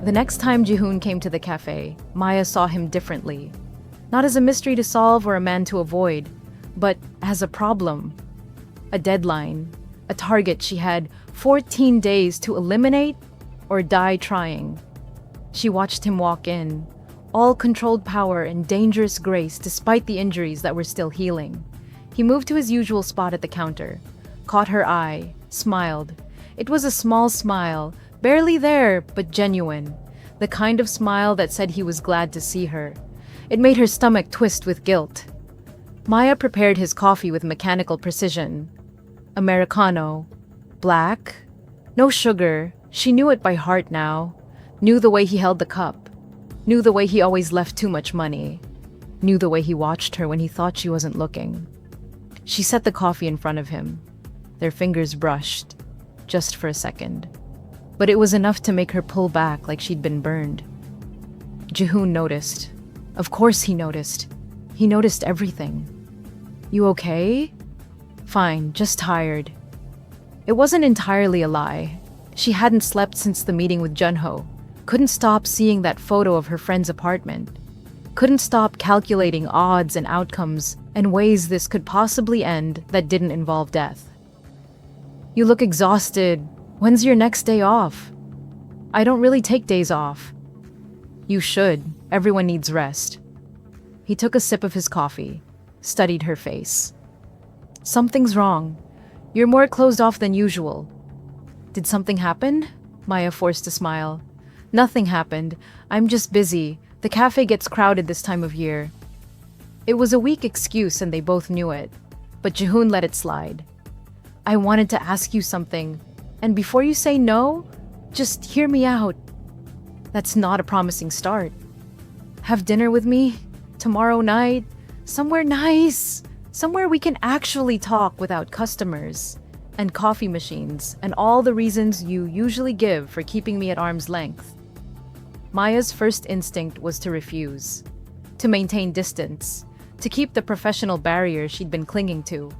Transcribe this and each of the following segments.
The next time Jihoon came to the cafe, Maya saw him differently. Not as a mystery to solve or a man to avoid, but as a problem. A deadline, a target she had 14 days to eliminate or die trying. She watched him walk in, all controlled power and dangerous grace despite the injuries that were still healing. He moved to his usual spot at the counter, caught her eye, smiled. It was a small smile, barely there, but genuine. The kind of smile that said he was glad to see her. It made her stomach twist with guilt. Maya prepared his coffee with mechanical precision. Americano. Black. No sugar. She knew it by heart now. Knew the way he held the cup. Knew the way he always left too much money. Knew the way he watched her when he thought she wasn't looking. She set the coffee in front of him. Their fingers brushed, just for a second. But it was enough to make her pull back like she'd been burned. Jihoon noticed. Of course he noticed. He noticed everything. You okay? Fine, just tired. It wasn't entirely a lie. She hadn't slept since the meeting with Junho. Couldn't stop seeing that photo of her friend's apartment. Couldn't stop calculating odds and outcomes and ways this could possibly end that didn't involve death. You look exhausted. When's your next day off? I don't really take days off. You should. Everyone needs rest. He took a sip of his coffee, studied her face. Something's wrong. You're more closed off than usual. Did something happen? Maya forced a smile. Nothing happened. I'm just busy. The cafe gets crowded this time of year. It was a weak excuse and they both knew it, but Jihoon let it slide. I wanted to ask you something, and before you say no, just hear me out. That's not a promising start. Have dinner with me tomorrow night, somewhere nice, somewhere we can actually talk without customers and coffee machines and all the reasons you usually give for keeping me at arm's length. Maya's first instinct was to refuse, to maintain distance, to keep the professional barrier she'd been clinging to.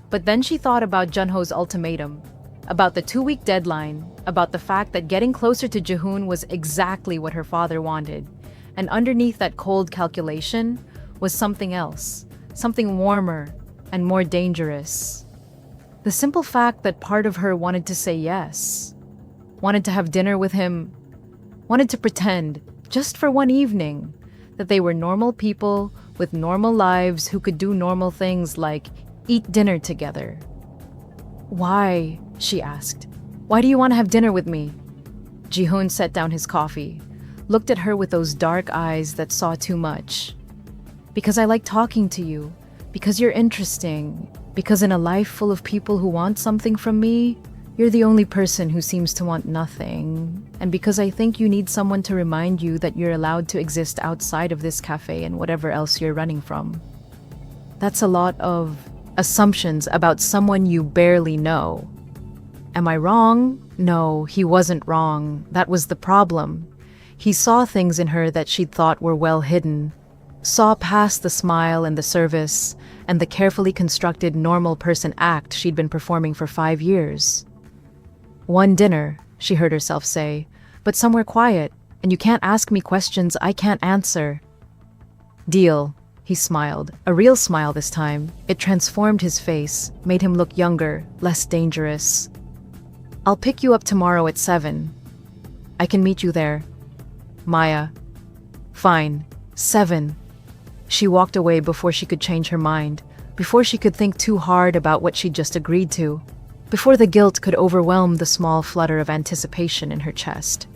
But then she thought about Junho's ultimatum, about the 2-week deadline, about the fact that getting closer to Jihoon was exactly what her father wanted. And underneath that cold calculation was something else, something warmer and more dangerous. The simple fact that part of her wanted to say yes, wanted to have dinner with him, wanted to pretend, just for one evening, that they were normal people with normal lives who could do normal things like eat dinner together. Why? She asked. Why do you want to have dinner with me? Jihoon set down his coffee, looked at her with those dark eyes that saw too much. Because I like talking to you, because you're interesting, because in a life full of people who want something from me, you're the only person who seems to want nothing, and because I think you need someone to remind you that you're allowed to exist outside of this cafe and whatever else you're running from. That's a lot of assumptions about someone you barely know. Am I wrong? No, he wasn't wrong. That was the problem. He saw things in her that she'd thought were well hidden, saw past the smile and the service and the carefully constructed normal person act she'd been performing for 5 years. One dinner, she heard herself say, but somewhere quiet, and you can't ask me questions I can't answer. Deal. He smiled, a real smile this time. It transformed his face, made him look younger, less dangerous. I'll pick you up tomorrow at 7. I can meet you there. Maya. Fine. 7. She walked away before she could change her mind, before she could think too hard about what she'd just agreed to, before the guilt could overwhelm the small flutter of anticipation in her chest.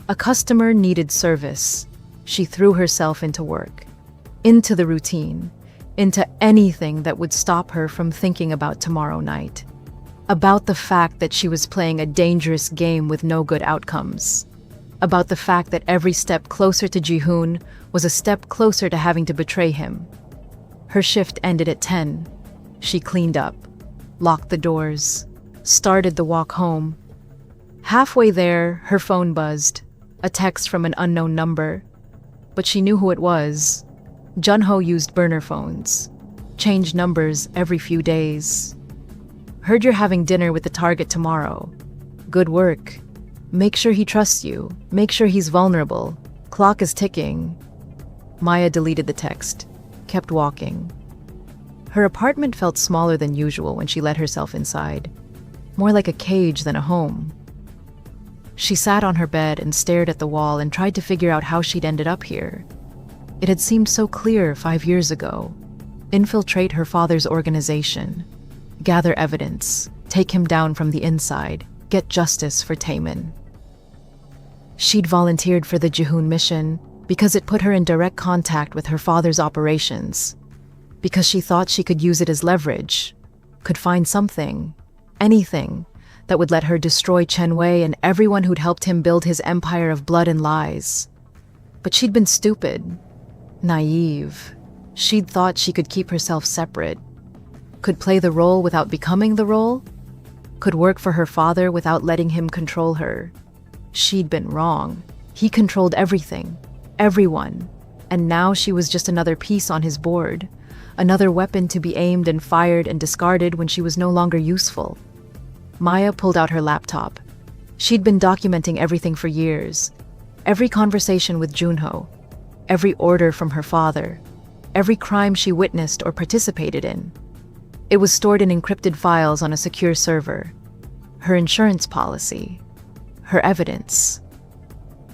A customer needed service. She threw herself into work, into the routine, into anything that would stop her from thinking about tomorrow night, about the fact that she was playing a dangerous game with no good outcomes, about the fact that every step closer to Jihoon was a step closer to having to betray him. Her shift ended at 10. She cleaned up, locked the doors, started the walk home. Halfway there, her phone buzzed, a text from an unknown number, but she knew who it was. Junho used burner phones, changed numbers every few days. Heard you're having dinner with the target tomorrow. Good work. Make sure he trusts you. Make sure he's vulnerable. Clock is ticking. Maya deleted the text, kept walking. Her apartment felt smaller than usual when she let herself inside, more like a cage than a home. She sat on her bed and stared at the wall and tried to figure out how she'd ended up here. It had seemed so clear 5 years ago. Infiltrate her father's organization, gather evidence, take him down from the inside, get justice for Taemin. She'd volunteered for the Jihoon mission because it put her in direct contact with her father's operations, because she thought she could use it as leverage, could find something, anything, that would let her destroy Chen Wei and everyone who'd helped him build his empire of blood and lies. But she'd been stupid, naive. She'd thought she could keep herself separate, could play the role without becoming the role, could work for her father without letting him control her. She'd been wrong. He controlled everything, everyone, and now she was just another piece on his board, another weapon to be aimed and fired and discarded when she was no longer useful. Maya pulled out her laptop. She'd been documenting everything for years. Every conversation with Junho, every order from her father, every crime she witnessed or participated in. It was stored in encrypted files on a secure server. Her insurance policy, her evidence.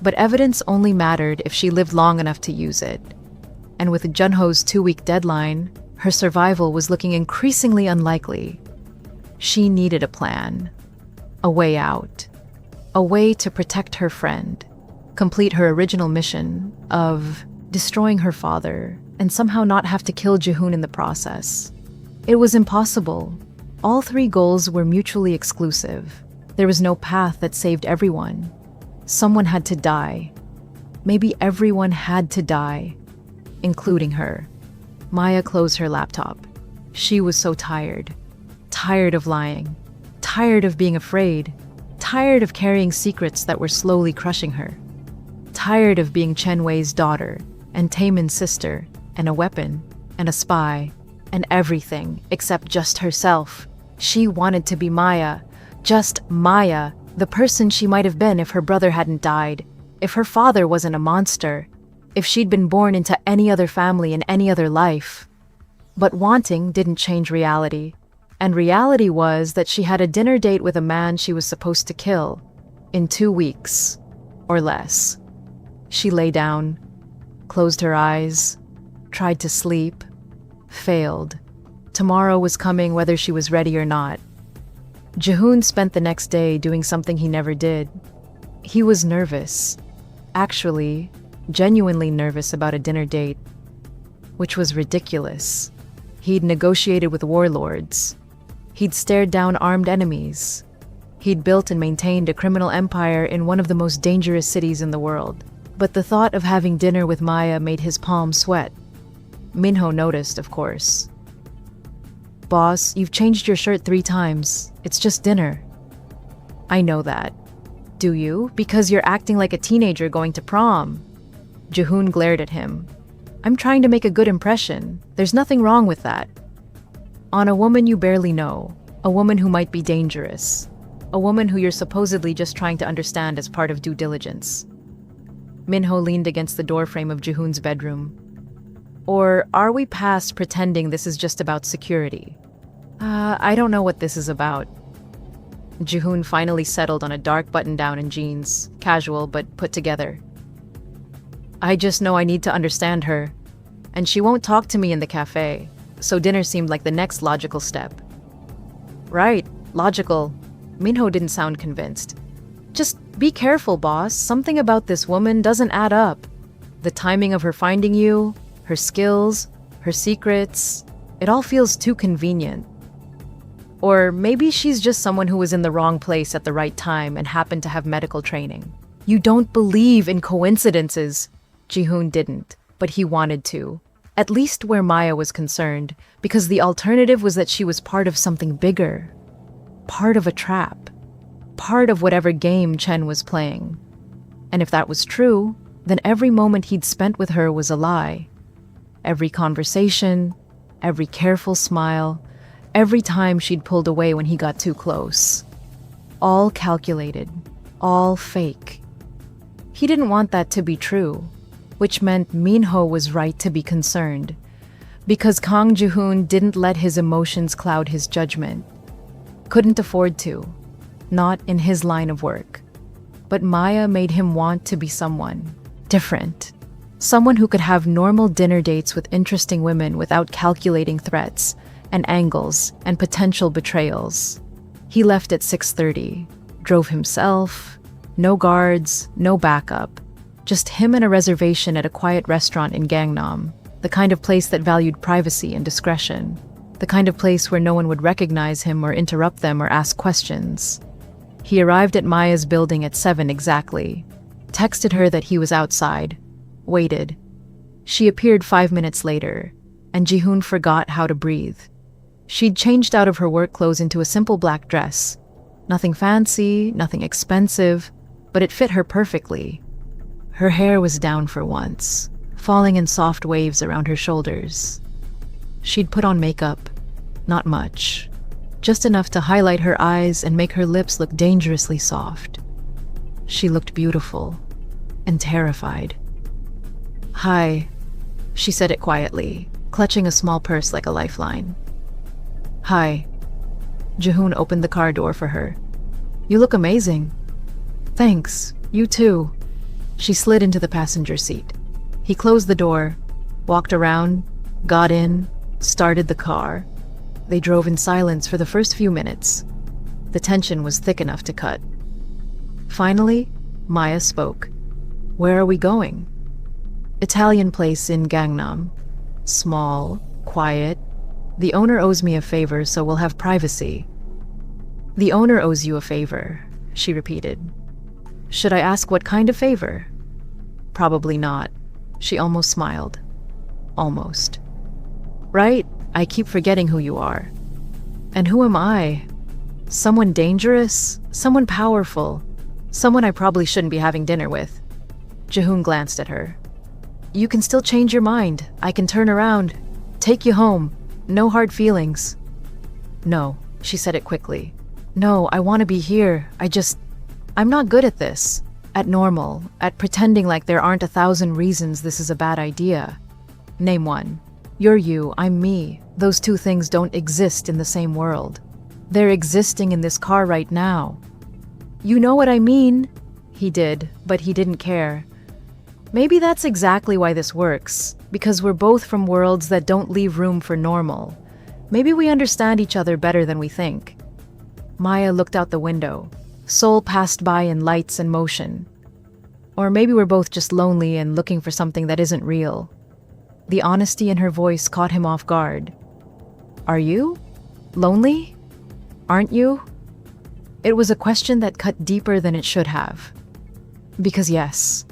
But evidence only mattered if she lived long enough to use it. And with Junho's 2-week deadline, her survival was looking increasingly unlikely. She needed a plan, a way out, a way to protect her friend, complete her original mission of destroying her father and somehow not have to kill Jihoon in the process. It was impossible. All 3 goals were mutually exclusive. There was no path that saved everyone. Someone had to die. Maybe everyone had to die, including her. Maya closed her laptop. She was so tired. Tired of lying. Tired of being afraid. Tired of carrying secrets that were slowly crushing her. Tired of being Chen Wei's daughter, and Taemin's sister, and a weapon, and a spy, and everything except just herself. She wanted to be Maya. Just Maya, the person she might have been if her brother hadn't died, if her father wasn't a monster, if she'd been born into any other family in any other life. But wanting didn't change reality. And reality was that she had a dinner date with a man she was supposed to kill in 2 weeks, or less. She lay down, closed her eyes, tried to sleep, failed. Tomorrow was coming whether she was ready or not. Jihoon spent the next day doing something he never did. He was nervous. Actually, genuinely nervous about a dinner date, which was ridiculous. He'd negotiated with warlords. He'd stared down armed enemies. He'd built and maintained a criminal empire in one of the most dangerous cities in the world. But the thought of having dinner with Maya made his palms sweat. Minho noticed, of course. "Boss, you've changed your shirt 3 times. It's just dinner." "I know that." "Do you? Because you're acting like a teenager going to prom." Jihoon glared at him. "I'm trying to make a good impression. There's nothing wrong with that. On a woman you barely know, a woman who might be dangerous, a woman who you're supposedly just trying to understand as part of due diligence." Minho leaned against the doorframe of Jihoon's bedroom. "Or are we past pretending this is just about security?" I don't know what this is about." Jihoon finally settled on a dark button-down and jeans, casual but put together. "I just know I need to understand her, and she won't talk to me in the cafe, so dinner seemed like the next logical step." "Right, logical." Minho didn't sound convinced. "Just be careful, boss. Something about this woman doesn't add up. The timing of her finding you, her skills, her secrets, it all feels too convenient. Or maybe she's just someone who was in the wrong place at the right time and happened to have medical training." "You don't believe in coincidences." Jihoon didn't, but he wanted to. At least where Maya was concerned, because the alternative was that she was part of something bigger. Part of a trap. Part of whatever game Chen was playing. And if that was true, then every moment he'd spent with her was a lie. Every conversation, every careful smile, every time she'd pulled away when he got too close. All calculated. all fake. He didn't want that to be true, which meant Minho was right to be concerned, because Kang Ji-hoon didn't let his emotions cloud his judgment. Couldn't afford to, not in his line of work. But Maya made him want to be someone different. Someone who could have normal dinner dates with interesting women without calculating threats and angles and potential betrayals. He left at 6:30, drove himself, no guards, no backup, just him and a reservation at a quiet restaurant in Gangnam, the kind of place that valued privacy and discretion, the kind of place where no one would recognize him or interrupt them or ask questions. He arrived at Maya's building at 7 exactly, texted her that he was outside, waited. She appeared 5 minutes later, and Ji-hoon forgot how to breathe. She'd changed out of her work clothes into a simple black dress. Nothing fancy, nothing expensive, but it fit her perfectly. Her hair was down for once, falling in soft waves around her shoulders. She'd put on makeup, not much, just enough to highlight her eyes and make her lips look dangerously soft. She looked beautiful and terrified. "Hi," she said it quietly, clutching a small purse like a lifeline. "Hi." Ji-hoon opened the car door for her. "You look amazing." "Thanks, you too." She slid into the passenger seat. He closed the door, walked around, got in, started the car. They drove in silence for the first few minutes. The tension was thick enough to cut. Finally, Maya spoke. "Where are we going?" "Italian place in Gangnam. Small, quiet. The owner owes me a favor, so we'll have privacy." "The owner owes you a favor," she repeated. "Should I ask what kind of favor?" "Probably not." She almost smiled. Almost. "Right? I keep forgetting who you are." "And who am I? Someone dangerous? Someone powerful? Someone I probably shouldn't be having dinner with." Ji-hoon glanced at her. "You can still change your mind. I can turn around. Take you home. No hard feelings." "No," she said it quickly. "No, I want to be here. I'm not good at this. At normal. At pretending like there aren't 1,000 reasons this is a bad idea. Name one. You're you, I'm me. Those two things don't exist in the same world. They're existing in this car right now." "You know what I mean." He did, but he didn't care. Maybe that's exactly why this works, because we're both from worlds that don't leave room for normal. Maybe we understand each other better than we think. Maya looked out the window. Seoul passed by in lights and motion. Or maybe we're both just lonely and looking for something that isn't real. The honesty in her voice caught him off guard. "Are you? Lonely? Aren't you?" It was a question that cut deeper than it should have. Because yes,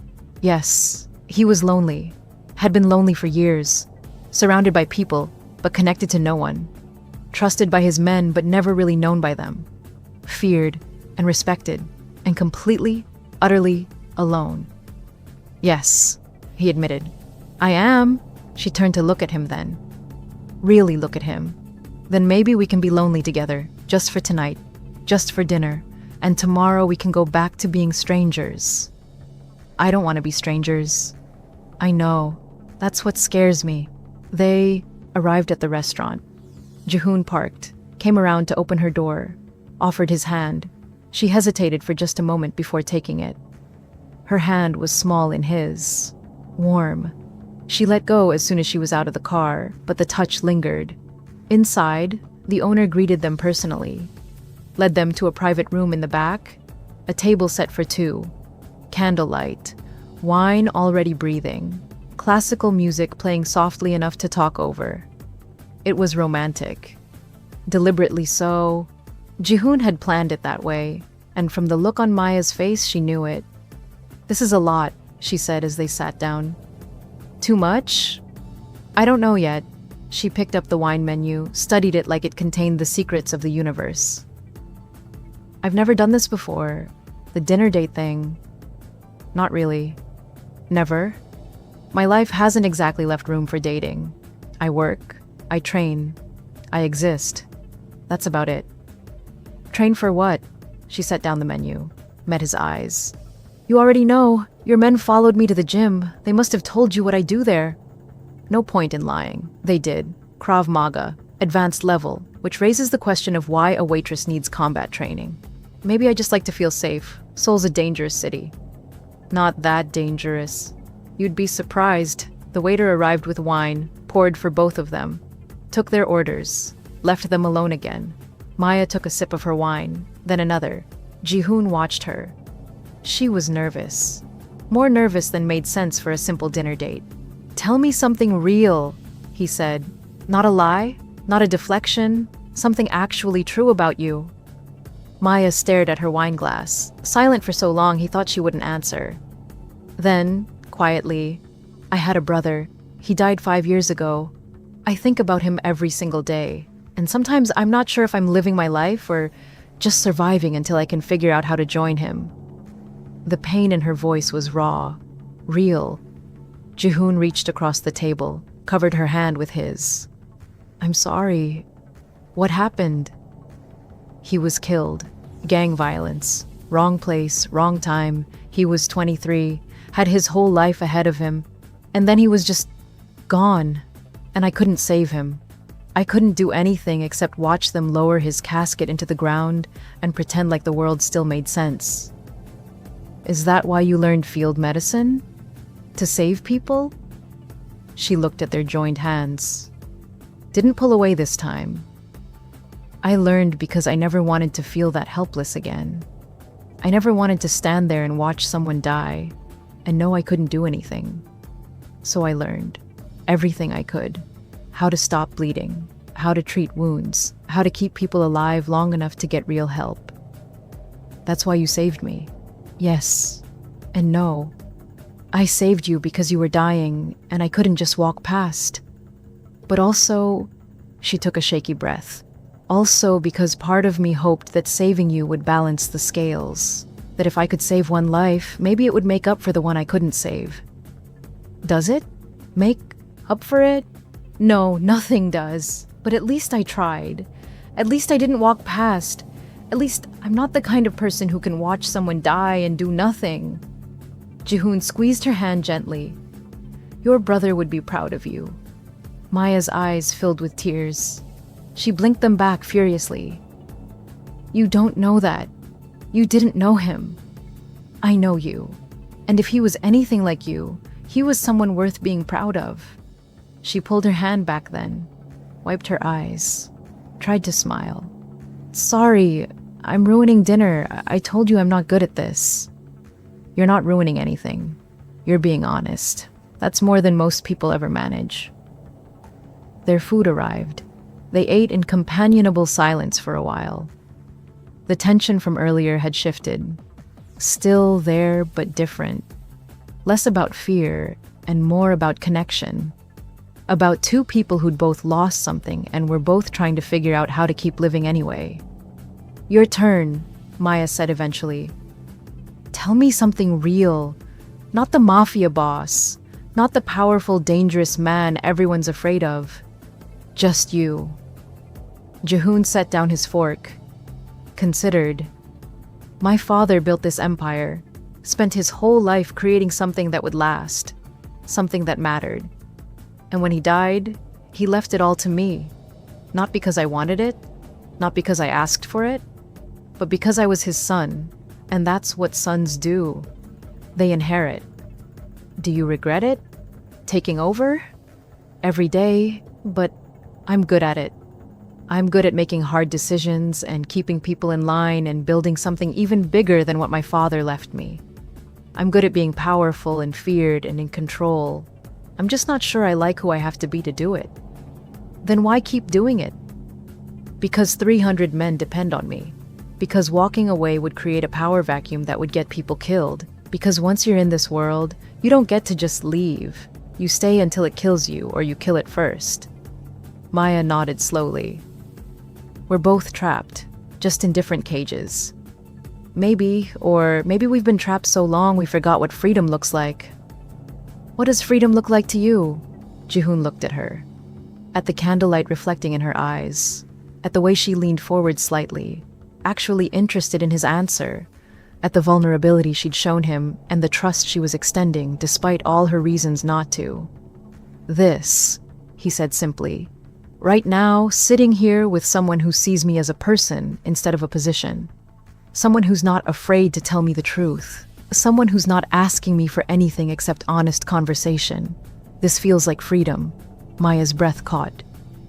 he was lonely, had been lonely for years, surrounded by people, but connected to no one, trusted by his men, but never really known by them, feared and respected, and completely, utterly alone. "Yes," he admitted. "I am." She turned to look at him then. Really look at him. "Then maybe we can be lonely together, just for tonight, just for dinner, and tomorrow we can go back to being strangers." "I don't want to be strangers." "I know. That's what scares me." They arrived at the restaurant. Ji-hoon parked, came around to open her door, offered his hand. She hesitated for just a moment before taking it. Her hand was small in his, warm. She let go as soon as she was out of the car, but the touch lingered. Inside, the owner greeted them personally, led them to a private room in the back, a table set for two, candlelight, wine already breathing, classical music playing softly enough to talk over. It was romantic. Deliberately so. Ji-hoon had planned it that way, and from the look on Maya's face, she knew it. "This is a lot," she said as they sat down. "Too much?" "I don't know yet." She picked up the wine menu, studied it like it contained the secrets of the universe. "I've never done this before. The dinner date thing. Not really. Never. My life hasn't exactly left room for dating. I work, I train, I exist. That's about it." "Train for what?" She set down the menu. met his eyes. You already know. Your men followed me to the gym. They must have told you what I do there. No point in lying. They did. Krav Maga, advanced level, which raises the question of why a waitress needs combat training. Maybe I just like to feel safe. Seoul's a dangerous city. Not that dangerous. You'd be surprised. The waiter arrived with wine, poured for both of them, took their orders, left them alone again. Maya took a sip of her wine, then another. Ji-hoon watched her. She was nervous. More nervous than made sense for a simple dinner date. Tell me something real, he said. Not a lie, not a deflection, something actually true about you. Maya stared at her wine glass. Silent for so long, he thought she wouldn't answer. Then, quietly, I had a brother. He died 5 years ago. I think about him every single day. And sometimes I'm not sure if I'm living my life or just surviving until I can figure out how to join him. The pain in her voice was raw, real. Ji-hoon reached across the table, covered her hand with his. I'm sorry. What happened? He was killed. Gang violence. Wrong place, wrong time. He was 23, had his whole life ahead of him, and then he was just gone. And I couldn't save him. I couldn't do anything except watch them lower his casket into the ground and pretend like the world still made sense. Is that why you learned field medicine? To save people? She looked at their joined hands. Didn't pull away this time. I learned because I never wanted to feel that helpless again. I never wanted to stand there and watch someone die and know I couldn't do anything. So I learned everything I could. How to stop bleeding, how to treat wounds, how to keep people alive long enough to get real help. That's why you saved me. Yes and no. I saved you because you were dying and I couldn't just walk past. But also, she took a shaky breath. Also because part of me hoped that saving you would balance the scales. That if I could save one life, maybe it would make up for the one I couldn't save. Does it? Make up for it? No, nothing does. But at least I tried. At least I didn't walk past. At least I'm not the kind of person who can watch someone die and do nothing. Ji-hoon squeezed her hand gently. Your brother would be proud of you. Maya's eyes filled with tears. She blinked them back furiously. You don't know that. You didn't know him. I know you. And if he was anything like you, he was someone worth being proud of. She pulled her hand back then, wiped her eyes, tried to smile. Sorry, I'm ruining dinner. I told you I'm not good at this. You're not ruining anything. You're being honest. That's more than most people ever manage. Their food arrived. They ate in companionable silence for a while. The tension from earlier had shifted. Still there, but different. Less about fear and more about connection. About two people who'd both lost something and were both trying to figure out how to keep living anyway. Your turn, Maya said eventually. Tell me something real. Not the mafia boss. Not the powerful, dangerous man everyone's afraid of. Just you. Ji-hoon set down his fork. Considered. My father built this empire. Spent his whole life creating something that would last. Something that mattered. And when he died, he left it all to me. Not because I wanted it, not because I asked for it, but because I was his son. And that's what sons do. They inherit. Do you regret it? Taking over? Every day, but I'm good at it. I'm good at making hard decisions and keeping people in line and building something even bigger than what my father left me. I'm good at being powerful and feared and in control. I'm just not sure I like who I have to be to do it. Then why keep doing it? Because 300 men depend on me. Because walking away would create a power vacuum that would get people killed. Because once you're in this world, you don't get to just leave. You stay until it kills you or you kill it first. Maya nodded slowly. We're both trapped, just in different cages. Maybe we've been trapped so long we forgot what freedom looks like. What does freedom look like to you? Ji-hoon looked at her. At the candlelight reflecting in her eyes. At the way she leaned forward slightly, actually interested in his answer. at the vulnerability she'd shown him and the trust she was extending despite all her reasons not to. "This," he said simply, "right now, sitting here with someone who sees me as a person instead of a position. Someone who's not afraid to tell me the truth. Someone who's not asking me for anything except honest conversation. This feels like freedom." Maya's breath caught.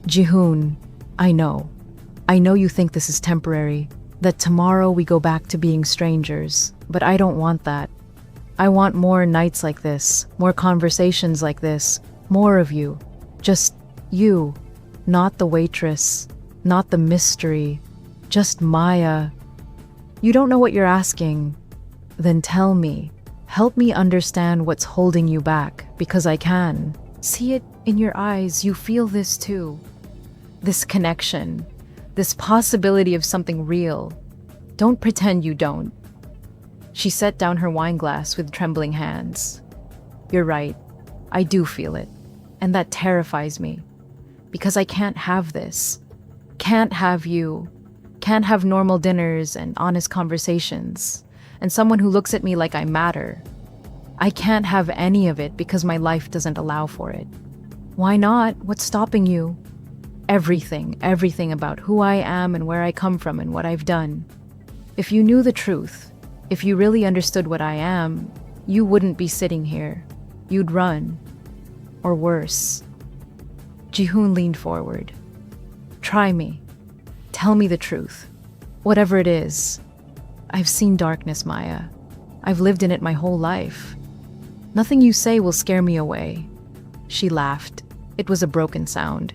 "Jihoon, I know. I know you think this is temporary, that tomorrow we go back to being strangers, but I don't want that. I want more nights like this, more conversations like this, more of you. Just you. Not the waitress, not the mystery, just Maya." "You don't know what you're asking. Then tell me. Help me understand what's holding you back, because I can. See it in your eyes, you feel this too. This connection, this possibility of something real. Don't pretend you don't." She set down her wine glass with trembling hands. "You're right. I do feel it. And that terrifies me. Because I can't have this. Can't have you. Can't have normal dinners and honest conversations. And someone who looks at me like I matter. I can't have any of it because my life doesn't allow for it." "Why not? What's stopping you?" Everything about who I am and where I come from and what I've done. If you knew the truth, if you really understood what I am, you wouldn't be sitting here. You'd run. Or worse." Jihoon leaned forward. "Try me. Tell me the truth. Whatever it is. I've seen darkness, Maya. I've lived in it my whole life. Nothing you say will scare me away." She laughed. It was a broken sound.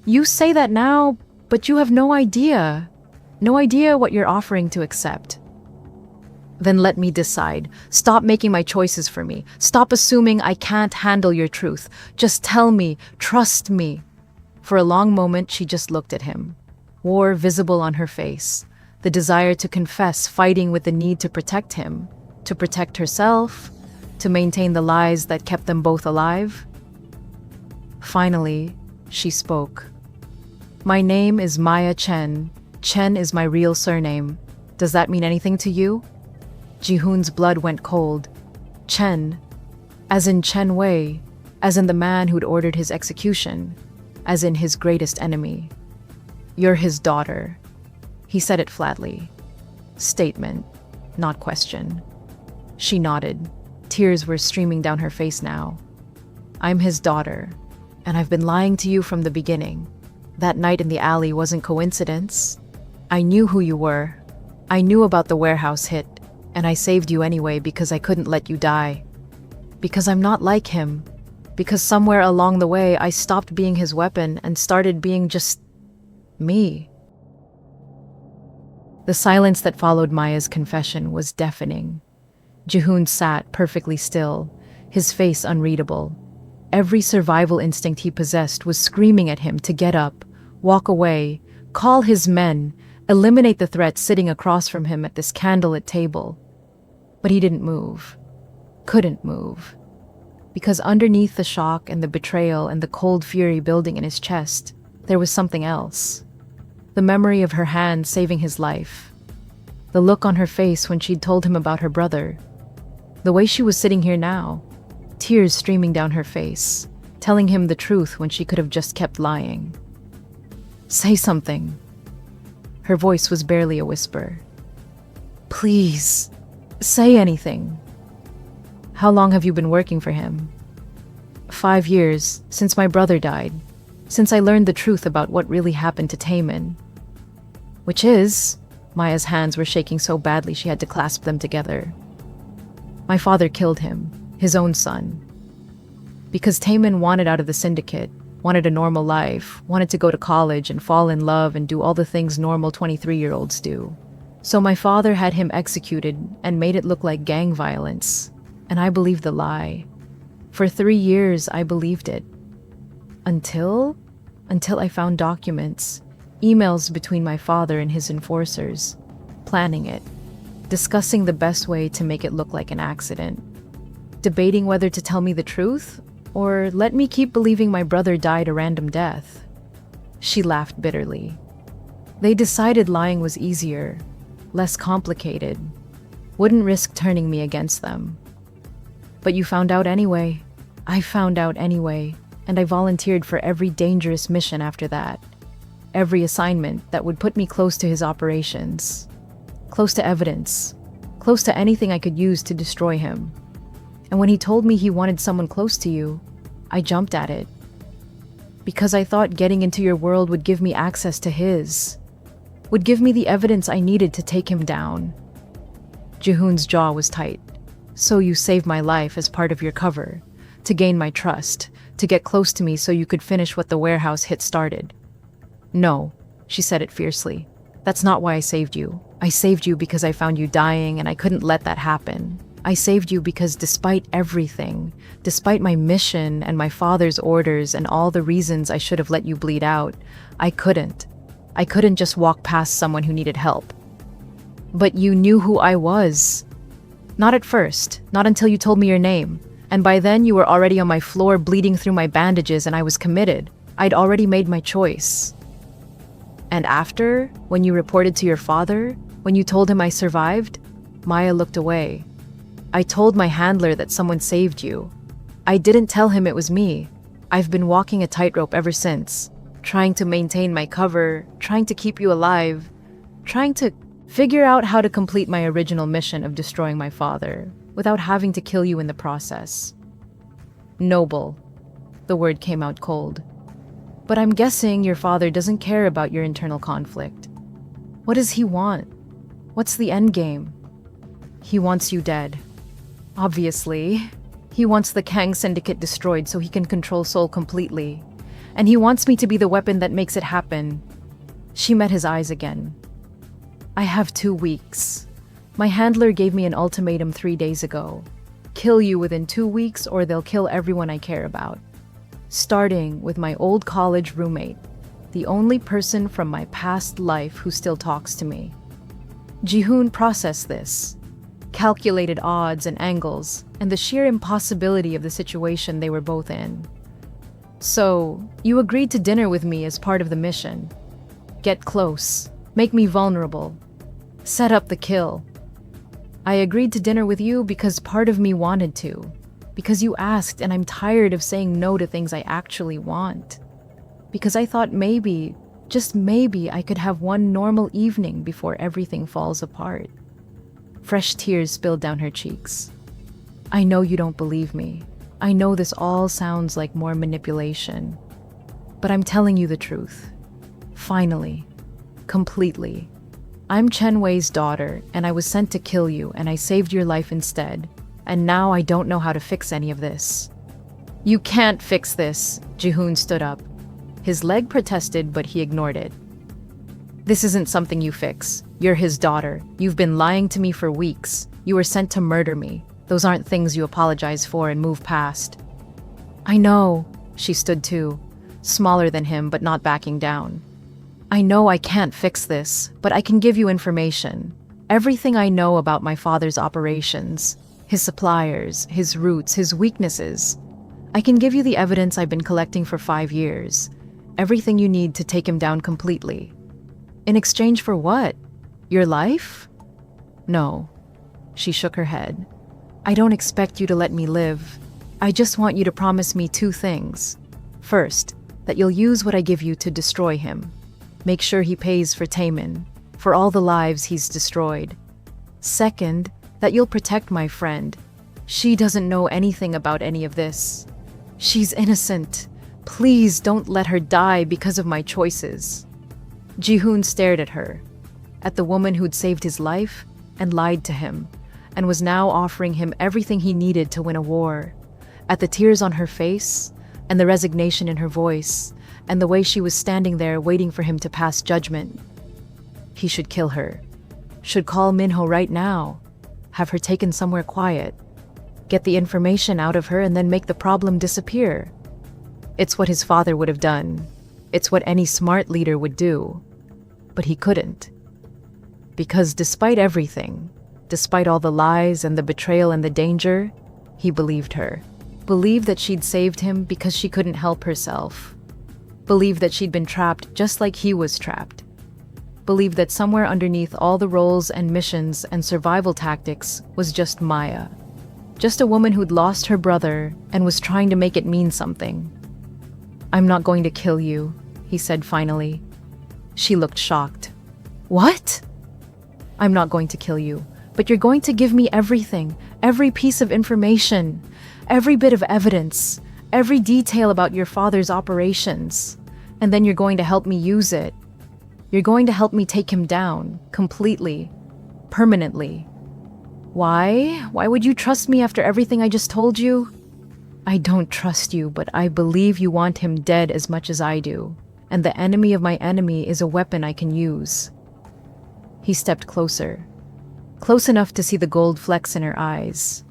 "You say that now, but you have no idea. No idea what you're offering to accept." "Then let me decide. Stop making my choices for me. Stop assuming I can't handle your truth. Just tell me. Trust me." For a long moment, she just looked at him. War visible on her face. The desire to confess, fighting with the need to protect him. To protect herself. To maintain the lies that kept them both alive. Finally, she spoke. "My name is Maya Chen. Chen is my real surname. Does that mean anything to you?" Jihoon's blood went cold. Chen. As in Chen Wei. As in the man who'd ordered his execution. As in his greatest enemy. "You're his daughter." He said it flatly. Statement, not question. She nodded. Tears were streaming down her face now. "I'm his daughter, and I've been lying to you from the beginning. That night in the alley wasn't coincidence. I knew who you were. I knew about the warehouse hit, and I saved you anyway because I couldn't let you die. Because I'm not like him. Because somewhere along the way I stopped being his weapon and started being just me." The silence that followed Maya's confession was deafening. Jihoon sat perfectly still, his face unreadable. Every survival instinct he possessed was screaming at him to get up, walk away, call his men, eliminate the threat sitting across from him at this candlelit table. But he didn't move. Couldn't move. Because underneath the shock and the betrayal and the cold fury building in his chest, there was something else. The memory of her hand saving his life. The look on her face when she'd told him about her brother. The way she was sitting here now, tears streaming down her face, telling him the truth when she could have just kept lying. "Say something." Her voice was barely a whisper. "Please, say anything." "How long have you been working for him?" 5 years, since my brother died. Since I learned the truth about what really happened to Taemin. Which is, Maya's hands were shaking so badly she had to clasp them together. "My father killed him, his own son. Because Taemin wanted out of the syndicate, wanted a normal life, wanted to go to college and fall in love and do all the things normal 23-year-olds do. So my father had him executed and made it look like gang violence. And I believed the lie. For 3 years, I believed it. Until I found documents, emails between my father and his enforcers, planning it, discussing the best way to make it look like an accident, debating whether to tell me the truth or let me keep believing my brother died a random death." She laughed bitterly. "They decided lying was easier, less complicated. wouldn't risk turning me against them. But you found out anyway. I found out anyway, and I volunteered for every dangerous mission after that. Every assignment that would put me close to his operations. Close to evidence. Close to anything I could use to destroy him. And when he told me he wanted someone close to you, I jumped at it. Because I thought getting into your world would give me access to his. Would give me the evidence I needed to take him down. Jihoon's jaw was tight. So you saved my life as part of your cover. To gain my trust. To get close to me so you could finish what the warehouse hit started. No, she said it fiercely. That's not why I saved you. I saved you because I found you dying and I couldn't let that happen. I saved you because despite everything, despite my mission and my father's orders and all the reasons I should have let you bleed out, I couldn't. I couldn't just walk past someone who needed help. But you knew who I was. Not at first, not until you told me your name. And by then you were already on my floor bleeding through my bandages and I was committed. I'd already made my choice. And after, when you reported to your father, when you told him I survived, Maya looked away. I told my handler that someone saved you. I didn't tell him it was me. I've been walking a tightrope ever since, trying to maintain my cover, trying to keep you alive, trying to figure out how to complete my original mission of destroying my father, without having to kill you in the process. Noble. The word came out cold. But I'm guessing your father doesn't care about your internal conflict. What does he want? What's the end game? He wants you dead. Obviously. He wants the Kang Syndicate destroyed so he can control Seoul completely. And he wants me to be the weapon that makes it happen. She met his eyes again. I have 2 weeks. My handler gave me an ultimatum 3 days ago. Kill you within 2 weeks or they'll kill everyone I care about. Starting with my old college roommate, the only person from my past life who still talks to me. Jihoon processed this, calculated odds and angles, and the sheer impossibility of the situation they were both in. So, you agreed to dinner with me as part of the mission. Get close, make me vulnerable, set up the kill. I agreed to dinner with you because part of me wanted to. Because you asked and I'm tired of saying no to things I actually want. Because I thought maybe, just maybe, I could have one normal evening before everything falls apart. Fresh tears spilled down her cheeks. I know you don't believe me. I know this all sounds like more manipulation. But I'm telling you the truth. Finally. Completely. I'm Chen Wei's daughter, and I was sent to kill you, and I saved your life instead. And now I don't know how to fix any of this. You can't fix this, Jihoon stood up. His leg protested, but he ignored it. This isn't something you fix. You're his daughter. You've been lying to me for weeks. You were sent to murder me. Those aren't things you apologize for and move past. I know. She stood too, smaller than him, but not backing down. I know I can't fix this, but I can give you information. Everything I know about my father's operations. His suppliers, his routes, his weaknesses. I can give you the evidence I've been collecting for 5 years. Everything you need to take him down completely. In exchange for what? Your life? No. She shook her head. I don't expect you to let me live. I just want you to promise me 2 things. First, that you'll use what I give you to destroy him. Make sure he pays for Taemin, for all the lives he's destroyed. Second, that you'll protect my friend. She doesn't know anything about any of this. She's innocent. Please don't let her die because of my choices. Jihoon stared at her, at the woman who'd saved his life and lied to him, and was now offering him everything he needed to win a war. At the tears on her face, and the resignation in her voice, and the way she was standing there waiting for him to pass judgment. He should kill her. Should call Minho right now. Have her taken somewhere quiet. Get the information out of her and then make the problem disappear. It's what his father would have done. It's what any smart leader would do. But he couldn't. Because despite everything, despite all the lies and the betrayal and the danger, he believed her. Believed that she'd saved him because she couldn't help herself. Believed that she'd been trapped just like he was trapped. believed that somewhere underneath all the roles and missions and survival tactics was just Maya. Just a woman who'd lost her brother and was trying to make it mean something. "I'm not going to kill you," he said finally. She looked shocked. "What?" "I'm not going to kill you, but you're going to give me everything, every piece of information, every bit of evidence, every detail about your father's operations. And then you're going to help me use it. You're going to help me take him down, completely, permanently. Why? Why would you trust me after everything I just told you?" "I don't trust you, but I believe you want him dead as much as I do. And the enemy of my enemy is a weapon I can use." He stepped closer, close enough to see the gold flecks in her eyes.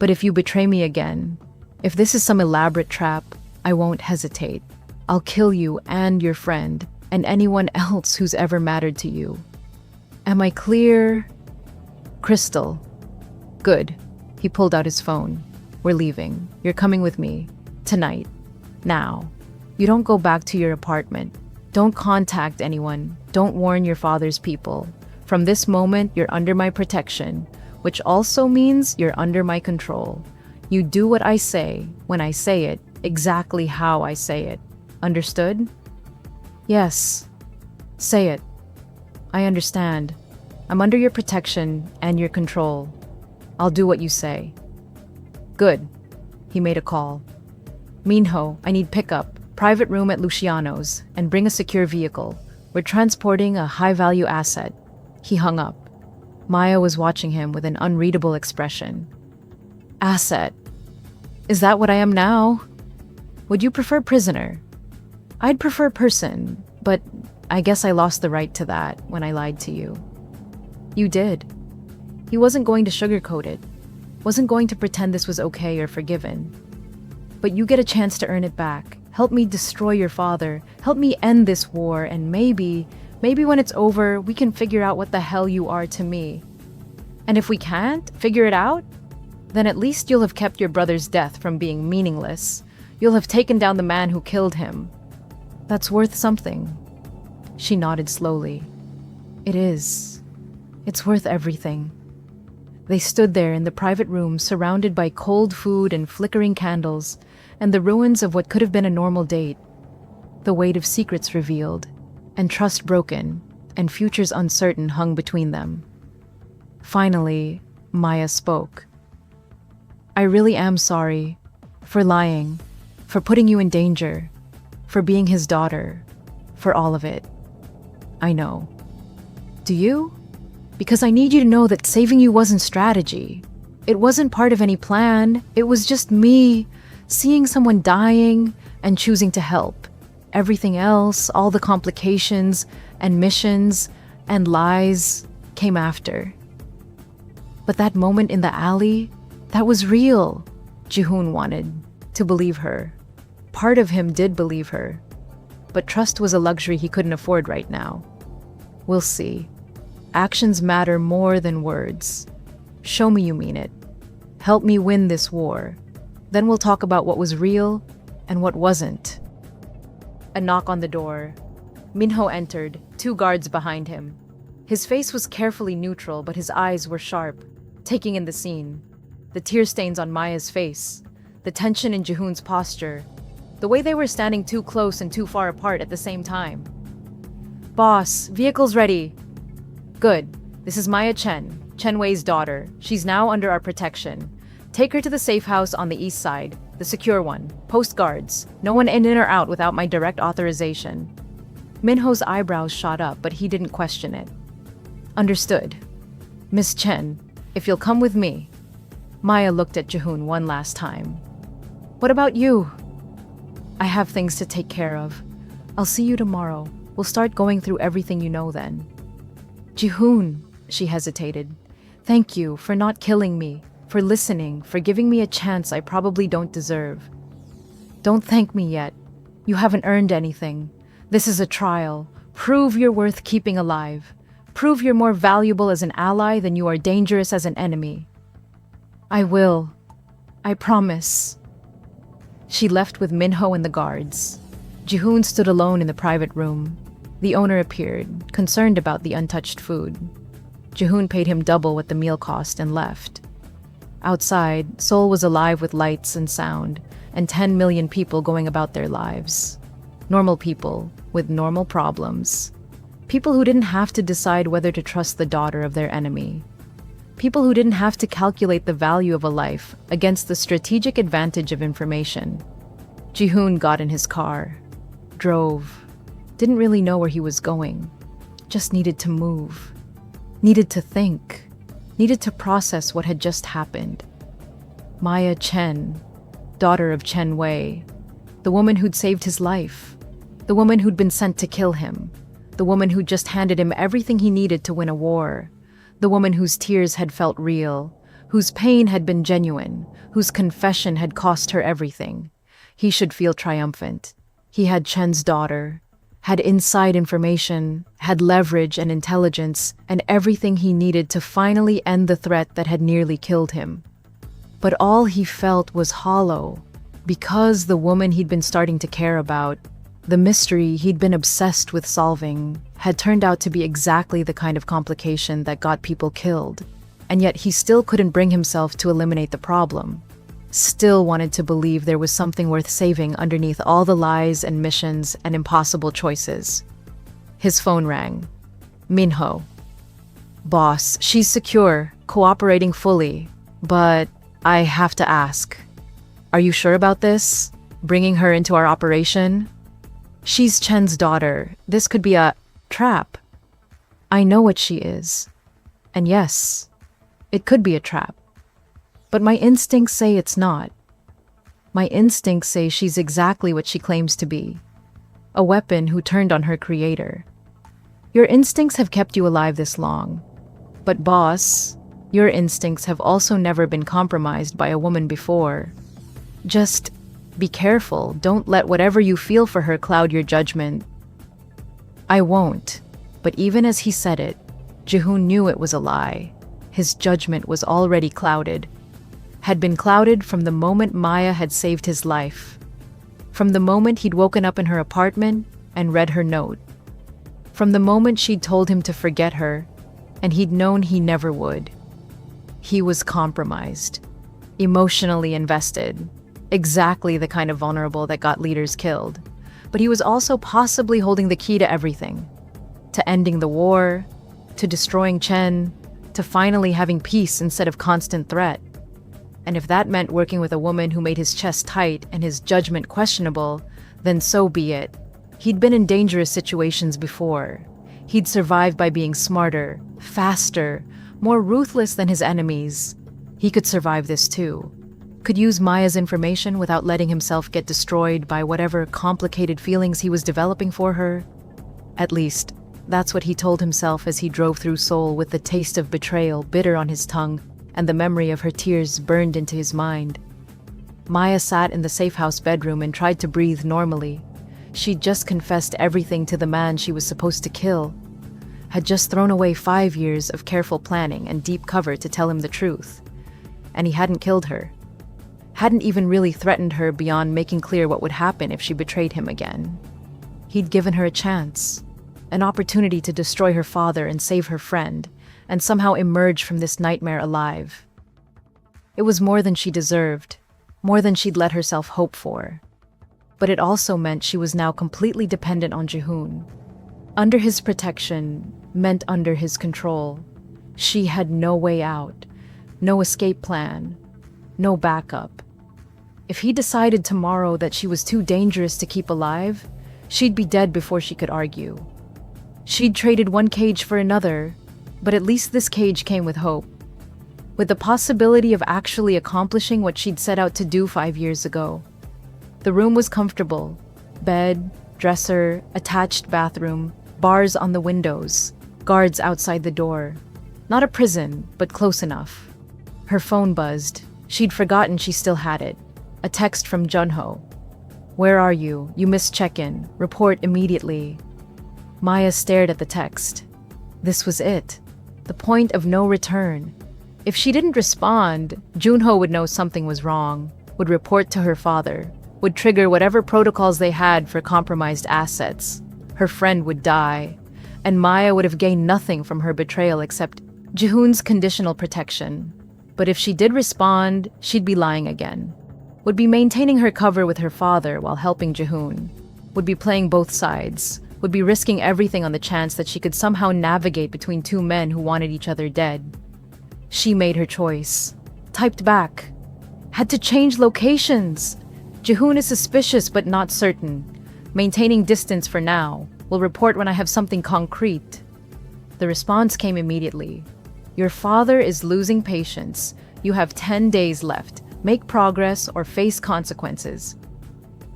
"But if you betray me again, if this is some elaborate trap, I won't hesitate. I'll kill you and your friend, and anyone else who's ever mattered to you. Am I clear?" "Crystal." "Good." He pulled out his phone. "We're leaving. You're coming with me. Tonight. Now. You don't go back to your apartment. Don't contact anyone. Don't warn your father's people. From this moment, you're under my protection, which also means you're under my control. You do what I say, when I say it, exactly how I say it. Understood?" "Yes. Say it." "I understand. I'm under your protection and your control. I'll do what you say." "Good." He made a call. "Minho, I need pickup. Private room at Luciano's, and bring a secure vehicle. We're transporting a high-value asset." He hung up. Maya was watching him with an unreadable expression. "Asset? Is that what I am now? Would you prefer prisoner?" "I'd prefer person, but I guess I lost the right to that when I lied to you." "You did." He wasn't going to sugarcoat it, wasn't going to pretend this was okay or forgiven. "But you get a chance to earn it back. Help me destroy your father. Help me end this war, and maybe when it's over, we can figure out what the hell you are to me. And if we can't figure it out, then at least you'll have kept your brother's death from being meaningless. You'll have taken down the man who killed him. That's worth something." She nodded slowly. "It is. It's worth everything." They stood there in the private room, surrounded by cold food and flickering candles, and the ruins of what could have been a normal date. The weight of secrets revealed, and trust broken, and futures uncertain hung between them. Finally, Maya spoke. "I really am sorry. For lying. For putting you in danger. For being his daughter. For all of it. I know. Do you? Because I need you to know that saving you wasn't strategy. It wasn't part of any plan. It was just me, seeing someone dying and choosing to help. Everything else, all the complications and missions and lies, came after. But that moment in the alley, that was real." Jihoon wanted to believe her. Part of him did believe her. But trust was a luxury he couldn't afford right now. "We'll see. Actions matter more than words. Show me you mean it. Help me win this war. Then we'll talk about what was real and what wasn't." A knock on the door. Minho entered, 2 guards behind him. His face was carefully neutral, but his eyes were sharp, taking in the scene. The tear stains on Maya's face, the tension in Jihoon's posture, the way they were standing too close and too far apart at the same time. "Boss, vehicle's ready." "Good. This is Maya Chen Wei's daughter. She's now under our protection. Take her to the safe house on the east side, the secure one. Post guards. No one in or out without my direct authorization." Minho's eyebrows shot up, but he didn't question it. "Understood. Miss Chen, if you'll come with me." Maya looked at Jihoon one last time. "What about you?" "I have things to take care of. I'll see you tomorrow. We'll start going through everything you know then." "Jihoon," she hesitated. "Thank you for not killing me, for listening, for giving me a chance I probably don't deserve." "Don't thank me yet. You haven't earned anything. This is a trial. Prove you're worth keeping alive. Prove you're more valuable as an ally than you are dangerous as an enemy." "I will. I promise." She left with Minho and the guards. Jihoon stood alone in the private room. The owner appeared, concerned about the untouched food. Jihoon paid him double what the meal cost and left. Outside, Seoul was alive with lights and sound, and 10 million people going about their lives. Normal people with normal problems. People who didn't have to decide whether to trust the daughter of their enemy. People who didn't have to calculate the value of a life against the strategic advantage of information. Jihoon got in his car, drove, didn't really know where he was going, just needed to move, needed to think, needed to process what had just happened. Maya Chen, daughter of Chen Wei, the woman who'd saved his life, the woman who'd been sent to kill him, the woman who'd just handed him everything he needed to win a war, the woman whose tears had felt real, whose pain had been genuine, whose confession had cost her everything. He should feel triumphant. He had Chen's daughter, had inside information, had leverage and intelligence, and everything he needed to finally end the threat that had nearly killed him. But all he felt was hollow, because the woman he'd been starting to care about, the mystery he'd been obsessed with solving, had turned out to be exactly the kind of complication that got people killed. And yet he still couldn't bring himself to eliminate the problem. Still wanted to believe there was something worth saving underneath all the lies and missions and impossible choices. His phone rang. Minho. Boss, she's secure, cooperating fully, but I have to ask. Are you sure about this? Bringing her into our operation? She's Chen's daughter. This could be a trap. I know what she is. And yes, it could be a trap. But my instincts say it's not. My instincts say she's exactly what she claims to be. A weapon who turned on her creator. Your instincts have kept you alive this long. But boss, your instincts have also never been compromised by a woman before. Just be careful. Don't let whatever you feel for her cloud your judgment. I won't. But even as he said it, Jihoon knew it was a lie. His judgment was already clouded. Had been clouded from the moment Maya had saved his life. From the moment he'd woken up in her apartment and read her note. From the moment she'd told him to forget her, and he'd known he never would. He was compromised, emotionally invested, exactly the kind of vulnerable that got leaders killed. But he was also possibly holding the key to everything. To ending the war, to destroying Chen, to finally having peace instead of constant threat. And if that meant working with a woman who made his chest tight and his judgment questionable, then so be it. He'd been in dangerous situations before. He'd survived by being smarter, faster, more ruthless than his enemies. He could survive this too. Could use Maya's information without letting himself get destroyed by whatever complicated feelings he was developing for her. At least, that's what he told himself as he drove through Seoul with the taste of betrayal bitter on his tongue and the memory of her tears burned into his mind. Maya sat in the safe house bedroom and tried to breathe normally. She'd just confessed everything to the man she was supposed to kill. Had just thrown away 5 years of careful planning and deep cover to tell him the truth. And he hadn't killed her. Hadn't even really threatened her beyond making clear what would happen if she betrayed him again. He'd given her a chance, an opportunity to destroy her father and save her friend, and somehow emerge from this nightmare alive. It was more than she deserved, more than she'd let herself hope for. But it also meant she was now completely dependent on Jihoon. Under his protection meant under his control. She had no way out, no escape plan, no backup. If he decided tomorrow that she was too dangerous to keep alive, she'd be dead before she could argue. She'd traded one cage for another, but at least this cage came with hope. With the possibility of actually accomplishing what she'd set out to do 5 years ago. The room was comfortable. Bed, dresser, attached bathroom, bars on the windows, guards outside the door. Not a prison, but close enough. Her phone buzzed. She'd forgotten she still had it. A text from Junho. "Where are you? You missed check-in. Report immediately." Maya stared at the text. This was it. The point of no return. If she didn't respond, Junho would know something was wrong, would report to her father, would trigger whatever protocols they had for compromised assets. her friend would die, and Maya would have gained nothing from her betrayal except Jihoon's conditional protection. But if she did respond, she'd be lying again. Would be maintaining her cover with her father while helping Jihoon. Would be playing both sides. Would be risking everything on the chance that she could somehow navigate between two men who wanted each other dead. She made her choice. Typed back. Had to change locations. Jihoon is suspicious but not certain. Maintaining distance for now. Will report when I have something concrete. The response came immediately. Your father is losing patience. You have 10 days left. Make progress or face consequences.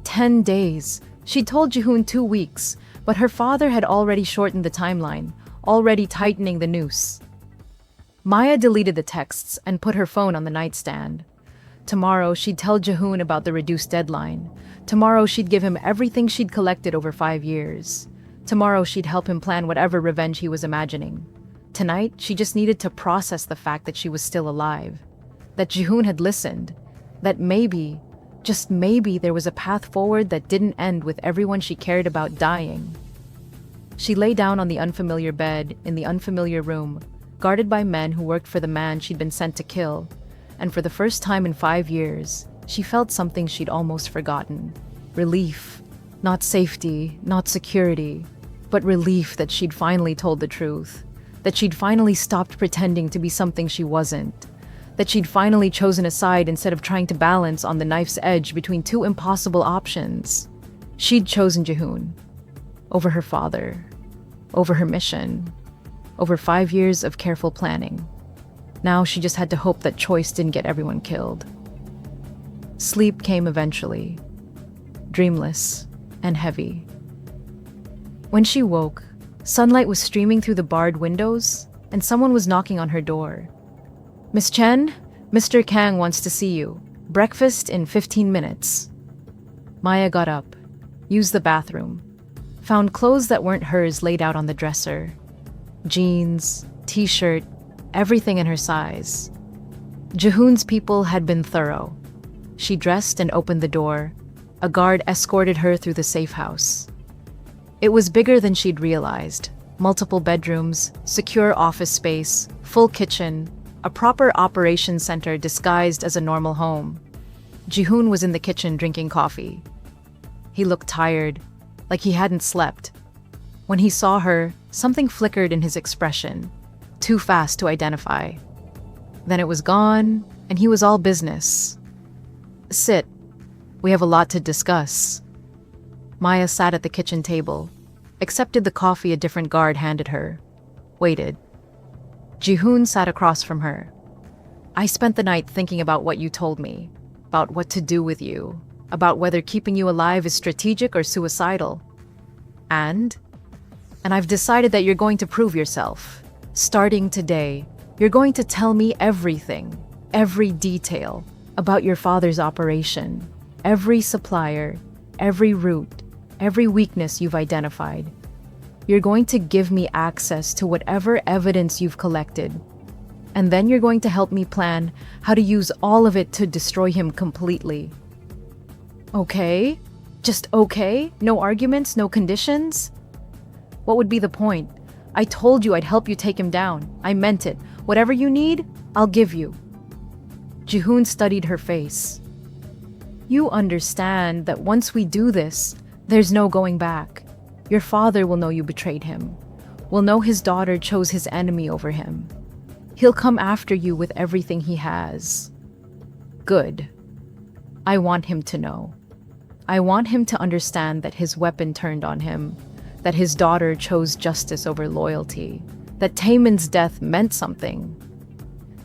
10 days. She told Jihoon 2 weeks, but her father had already shortened the timeline, already tightening the noose. Maya deleted the texts and put her phone on the nightstand. Tomorrow, she'd tell Jihoon about the reduced deadline. Tomorrow, she'd give him everything she'd collected over 5 years. Tomorrow, she'd help him plan whatever revenge he was imagining. Tonight, she just needed to process the fact that she was still alive. That Jihoon had listened. That maybe, just maybe, there was a path forward that didn't end with everyone she cared about dying. She lay down on the unfamiliar bed in the unfamiliar room, guarded by men who worked for the man she'd been sent to kill. And for the first time in 5 years, she felt something she'd almost forgotten. Relief. Not safety, not security, but relief that she'd finally told the truth. That she'd finally stopped pretending to be something she wasn't. That she'd finally chosen a side instead of trying to balance on the knife's edge between two impossible options. She'd chosen Jihoon. Over her father. Over her mission. Over 5 years of careful planning. Now she just had to hope that choice didn't get everyone killed. Sleep came eventually. Dreamless and heavy. When she woke, sunlight was streaming through the barred windows, and someone was knocking on her door. Miss Chen, Mr. Kang wants to see you. Breakfast in 15 minutes. Maya got up, used the bathroom, found clothes that weren't hers laid out on the dresser. Jeans, t-shirt, everything in her size. Jihoon's people had been thorough. She dressed and opened the door. A guard escorted her through the safe house. It was bigger than she'd realized. Multiple bedrooms, secure office space, full kitchen, a proper operations center disguised as a normal home. Jihoon was in the kitchen drinking coffee. He looked tired, like he hadn't slept. When he saw her, something flickered in his expression, too fast to identify. Then it was gone, and he was all business. Sit. We have a lot to discuss. Maya sat at the kitchen table, accepted the coffee a different guard handed her, waited. Jihoon sat across from her. I spent the night thinking about what you told me, about what to do with you, about whether keeping you alive is strategic or suicidal. And I've decided that you're going to prove yourself. Starting today, you're going to tell me everything, every detail about your father's operation, every supplier, every route, every weakness you've identified. You're going to give me access to whatever evidence you've collected. And then you're going to help me plan how to use all of it to destroy him completely. Okay? Just okay? No arguments, no conditions? What would be the point? I told you I'd help you take him down. I meant it. Whatever you need, I'll give you. Jihoon studied her face. You understand that once we do this, there's no going back. Your father will know you betrayed him. Will know his daughter chose his enemy over him. He'll come after you with everything he has. Good. I want him to know. I want him to understand that his weapon turned on him, that his daughter chose justice over loyalty, that Taemin's death meant something.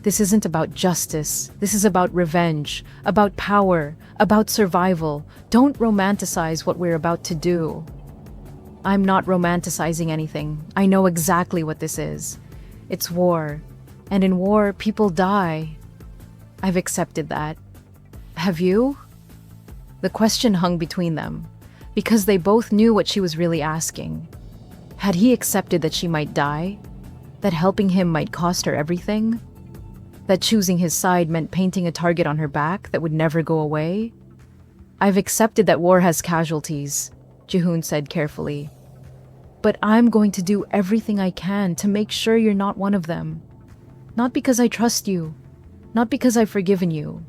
This isn't about justice. This is about revenge, about power, about survival. Don't romanticize what we're about to do. I'm not romanticizing anything. I know exactly what this is. It's war. And in war, people die. I've accepted that. Have you? The question hung between them, because they both knew what she was really asking. Had he accepted that she might die? That helping him might cost her everything? That choosing his side meant painting a target on her back that would never go away? I've accepted that war has casualties, Jihoon said carefully. But I'm going to do everything I can to make sure you're not one of them. Not because I trust you, not because I've forgiven you,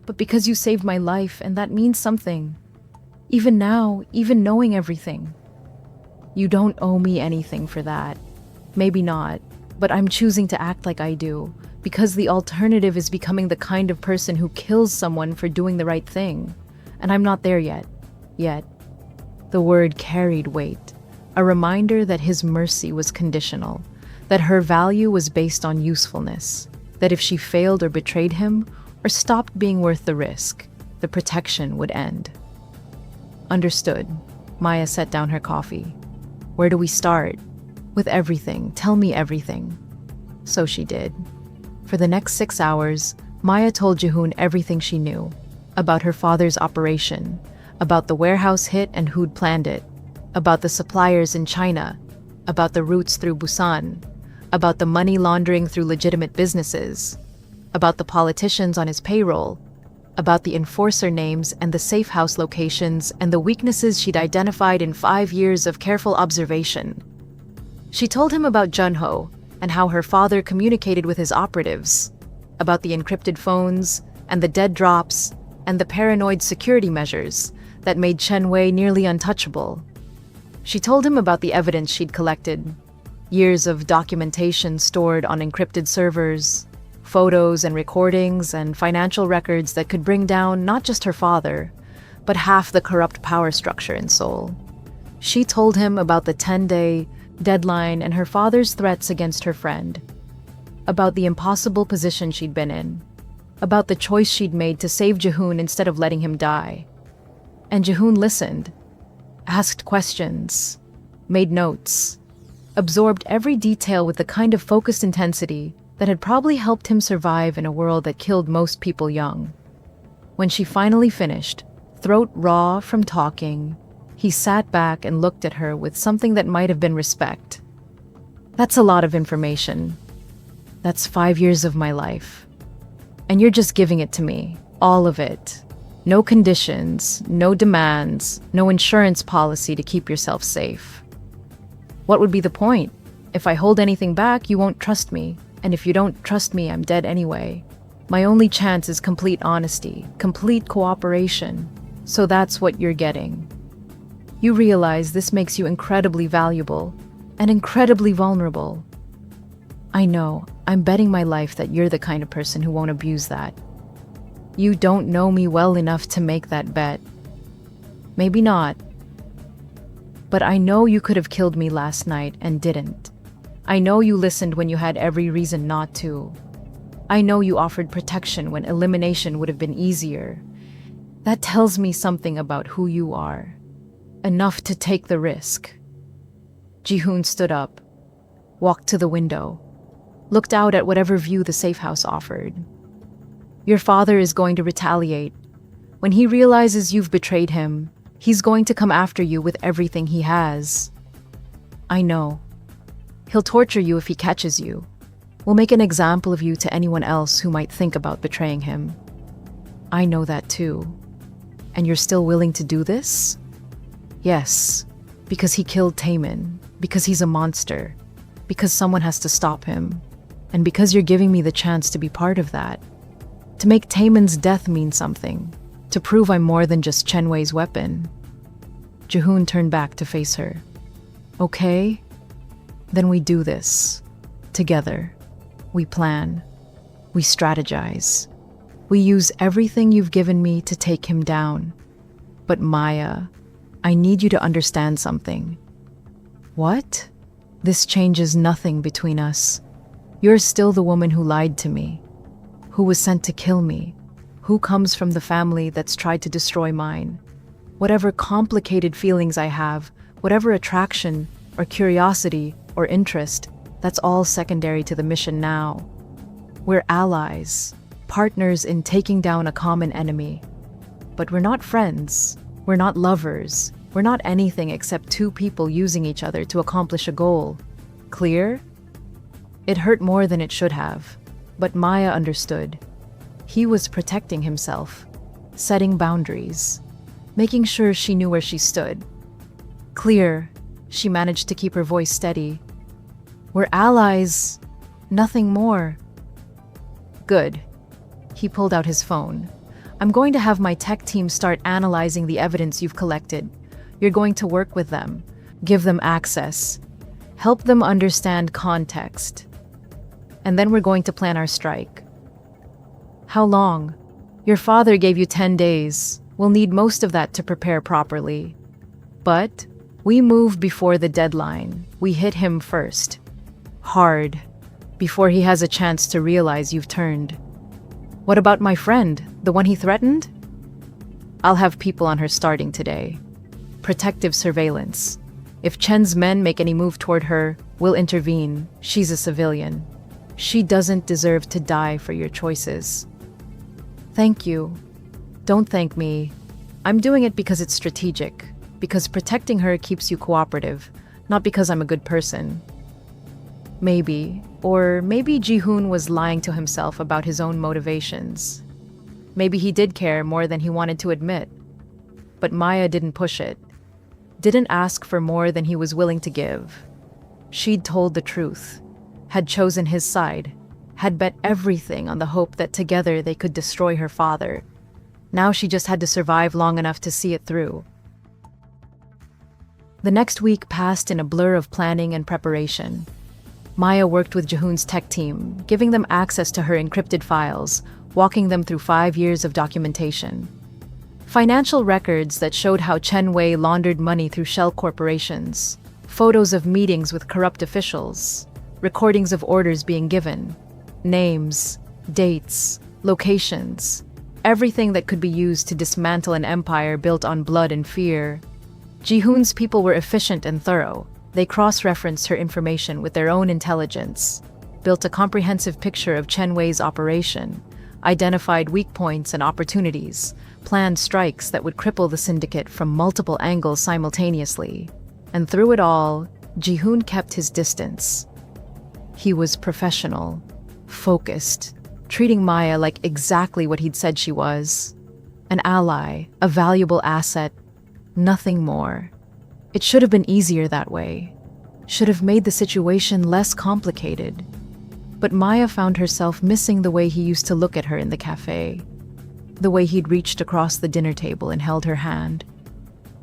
but because you saved my life, and that means something. Even now, even knowing everything. You don't owe me anything for that. Maybe not, but I'm choosing to act like I do, because the alternative is becoming the kind of person who kills someone for doing the right thing. And I'm not there yet. Yet. The word carried weight, a reminder that his mercy was conditional, that her value was based on usefulness, that if she failed or betrayed him, or stopped being worth the risk, the protection would end. Understood. Maya set down her coffee. Where do we start? With everything. Tell me everything. So she did. For the next 6 hours, Maya told Jihoon everything she knew. About her father's operation, about the warehouse hit and who'd planned it, about the suppliers in China, about the routes through Busan, about the money laundering through legitimate businesses, about the politicians on his payroll, about the enforcer names and the safe house locations and the weaknesses she'd identified in 5 years of careful observation. She told him about Junho and how her father communicated with his operatives, about the encrypted phones and the dead drops and the paranoid security measures that made Chen Wei nearly untouchable. She told him about the evidence she'd collected, years of documentation stored on encrypted servers, photos and recordings and financial records that could bring down not just her father, but half the corrupt power structure in Seoul. She told him about the 10-day deadline and her father's threats against her friend, about the impossible position she'd been in, about the choice she'd made to save Jihoon instead of letting him die. And Jihoon listened, asked questions, made notes, absorbed every detail with the kind of focused intensity that had probably helped him survive in a world that killed most people young. When she finally finished, throat raw from talking, he sat back and looked at her with something that might have been respect. That's a lot of information. That's 5 years of my life. And you're just giving it to me, all of it. No conditions, no demands, no insurance policy to keep yourself safe. What would be the point? If I hold anything back, you won't trust me. And if you don't trust me, I'm dead anyway. My only chance is complete honesty, complete cooperation. So that's what you're getting. You realize this makes you incredibly valuable and incredibly vulnerable. I know, I'm betting my life that you're the kind of person who won't abuse that. You don't know me well enough to make that bet. Maybe not. But I know you could have killed me last night and didn't. I know you listened when you had every reason not to. I know you offered protection when elimination would have been easier. That tells me something about who you are. Enough to take the risk. Jihoon stood up, walked to the window, looked out at whatever view the safe house offered. Your father is going to retaliate. When he realizes you've betrayed him, he's going to come after you with everything he has. I know. He'll torture you if he catches you. We'll make an example of you to anyone else who might think about betraying him. I know that too. And you're still willing to do this? Yes, because he killed Taemin, because he's a monster, because someone has to stop him, and because you're giving me the chance to be part of that. To make Taemin's death mean something, to prove I'm more than just Chen Wei's weapon. Jihoon turned back to face her. Okay? Then we do this. Together. We plan. We strategize. We use everything you've given me to take him down. But Maya, I need you to understand something. What? This changes nothing between us. You're still the woman who lied to me, who was sent to kill me, who comes from the family that's tried to destroy mine. Whatever complicated feelings I have, whatever attraction or curiosity or interest, that's all secondary to the mission now. We're allies, partners in taking down a common enemy. But we're not friends, we're not lovers, we're not anything except two people using each other to accomplish a goal. Clear? It hurt more than it should have, but Maya understood. He was protecting himself, setting boundaries, making sure she knew where she stood. Clear, She managed to keep her voice steady. We're allies, nothing more. Good. He pulled out his phone. I'm going to have my tech team start analyzing the evidence you've collected. You're going to work with them, give them access, help them understand context. And then we're going to plan our strike. How long? Your father gave you 10 days. We'll need most of that to prepare properly. But we move before the deadline. We hit him first. Hard. Before he has a chance to realize you've turned. What about my friend, the one he threatened? I'll have people on her starting today. Protective surveillance. If Chen's men make any move toward her, we'll intervene. She's a civilian. She doesn't deserve to die for your choices. Thank you. Don't thank me. I'm doing it because it's strategic, because protecting her keeps you cooperative, not because I'm a good person. Maybe, or maybe Ji-hoon was lying to himself about his own motivations. Maybe he did care more than he wanted to admit. But Maya didn't push it. Didn't ask for more than he was willing to give. She'd told the truth, had chosen his side, had bet everything on the hope that together they could destroy her father. Now she just had to survive long enough to see it through. The next week passed in a blur of planning and preparation. Maya worked with Ji-hoon's tech team, giving them access to her encrypted files, walking them through 5 years of documentation. Financial records that showed how Chen Wei laundered money through shell corporations, photos of meetings with corrupt officials, recordings of orders being given, names, dates, locations, everything that could be used to dismantle an empire built on blood and fear. Ji-hoon's people were efficient and thorough. They cross-referenced her information with their own intelligence, built a comprehensive picture of Chen Wei's operation, identified weak points and opportunities, planned strikes that would cripple the syndicate from multiple angles simultaneously. And through it all, Ji-hoon kept his distance. He was professional, focused, treating Maya like exactly what he'd said she was. An ally, a valuable asset, nothing more. It should have been easier that way. Should have made the situation less complicated. But Maya found herself missing the way he used to look at her in the cafe. The way he'd reached across the dinner table and held her hand.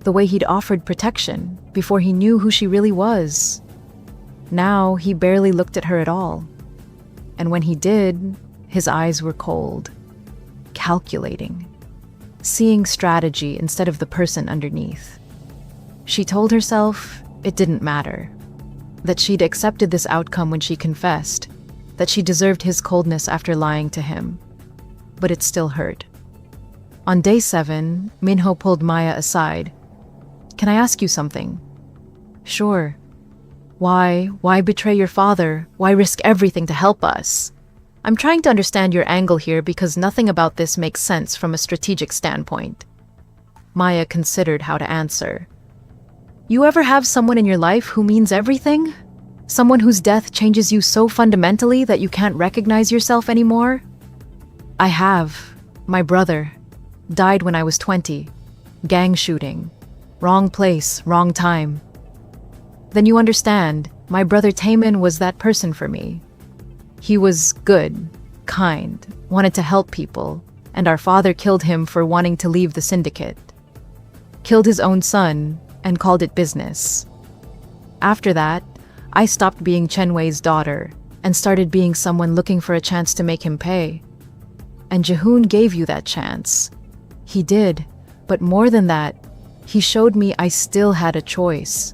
The way he'd offered protection before he knew who she really was. Now he barely looked at her at all. And when he did, his eyes were cold, calculating, seeing strategy instead of the person underneath. She told herself it didn't matter, that she'd accepted this outcome when she confessed, that she deserved his coldness after lying to him. But it still hurt. On day 7, Minho pulled Maya aside. Can I ask you something? Sure. Why betray your father? Why risk everything to help us? I'm trying to understand your angle here because nothing about this makes sense from a strategic standpoint. Maya considered how to answer. You ever have someone in your life who means everything? Someone whose death changes you so fundamentally that you can't recognize yourself anymore? I have. My brother. Died when I was 20. Gang shooting. Wrong place, wrong time. Then you understand, my brother Taemin was that person for me. He was good, kind, wanted to help people, and our father killed him for wanting to leave the syndicate. Killed his own son and called it business. After that, I stopped being Chen Wei's daughter and started being someone looking for a chance to make him pay. And Ji-hoon gave you that chance. He did, but more than that, he showed me I still had a choice.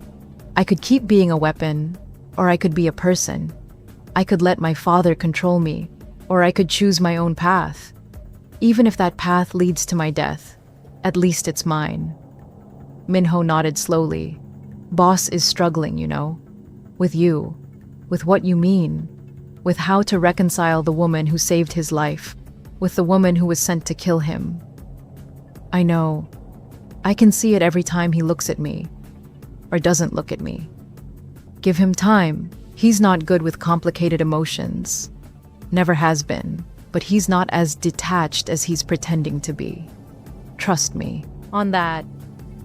I could keep being a weapon, or I could be a person. I could let my father control me, or I could choose my own path. Even if that path leads to my death, at least it's mine. Minho nodded slowly. Boss is struggling, you know. With you. With what you mean. With how to reconcile the woman who saved his life. With the woman who was sent to kill him. I know. I can see it every time he looks at me. Or doesn't look at me. Give him time. He's not good with complicated emotions. Never has been. But he's not as detached as he's pretending to be. Trust me. On that,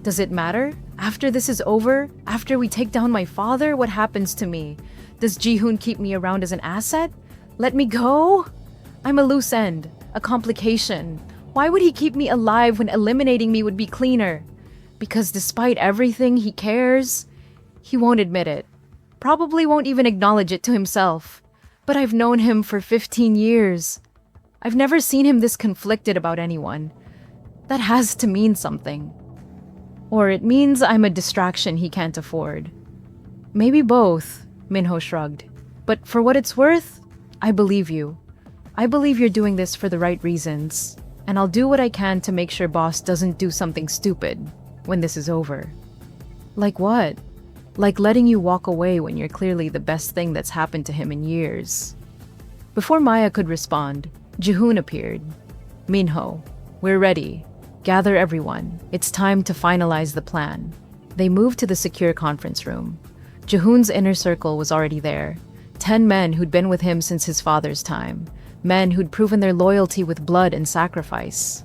does it matter? After this is over, after we take down my father, what happens to me? Does Ji-hoon keep me around as an asset? Let me go? I'm a loose end, a complication. Why would he keep me alive when eliminating me would be cleaner? Because despite everything, he cares. He won't admit it. Probably won't even acknowledge it to himself. But I've known him for 15 years. I've never seen him this conflicted about anyone. That has to mean something. Or it means I'm a distraction he can't afford. Maybe both, Minho shrugged. But for what it's worth, I believe you. I believe you're doing this for the right reasons. And I'll do what I can to make sure boss doesn't do something stupid when this is over. Like what? Like letting you walk away when you're clearly the best thing that's happened to him in years. Before Maya could respond, Ji-hoon appeared. Minho, we're ready. Gather everyone. It's time to finalize the plan. They moved to the secure conference room. Ji-hoon's inner circle was already there. 10 men who'd been with him since his father's time. Men who'd proven their loyalty with blood and sacrifice.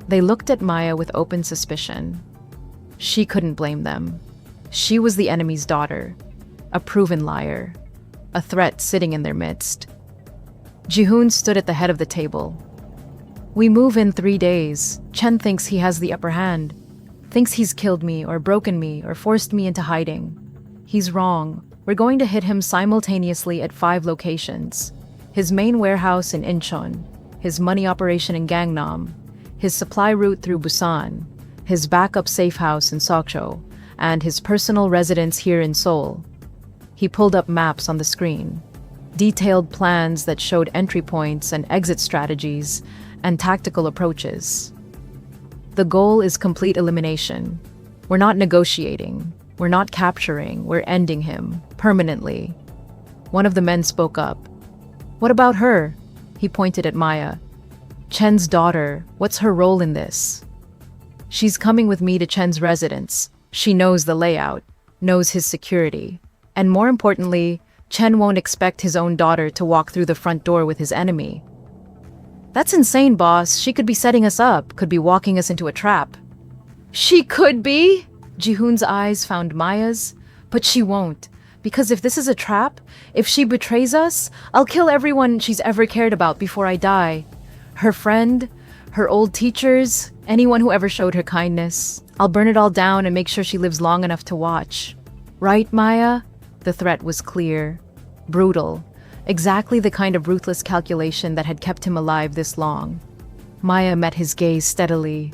They looked at Maya with open suspicion. She couldn't blame them. She was the enemy's daughter, a proven liar, a threat sitting in their midst. Ji-hoon stood at the head of the table. We move in 3 days. Chen thinks he has the upper hand. Thinks he's killed me or broken me or forced me into hiding. He's wrong. We're going to hit him simultaneously at 5 locations. His main warehouse in Incheon, his money operation in Gangnam, his supply route through Busan, his backup safe house in Sokcho, and his personal residence here in Seoul. He pulled up maps on the screen, detailed plans that showed entry points and exit strategies and tactical approaches. The goal is complete elimination. We're not negotiating. We're not capturing. We're ending him permanently. One of the men spoke up. What about her? He pointed at Maya. Chen's daughter. What's her role in this? She's coming with me to Chen's residence. She knows the layout, knows his security. And more importantly, Chen won't expect his own daughter to walk through the front door with his enemy. That's insane, boss. She could be setting us up, could be walking us into a trap. She could be? Ji-hoon's eyes found Maya's, but she won't. Because if this is a trap, if she betrays us, I'll kill everyone she's ever cared about before I die. Her friend, her old teachers, anyone who ever showed her kindness. I'll burn it all down and make sure she lives long enough to watch. Right, Maya? The threat was clear, brutal, exactly the kind of ruthless calculation that had kept him alive this long. Maya met his gaze steadily.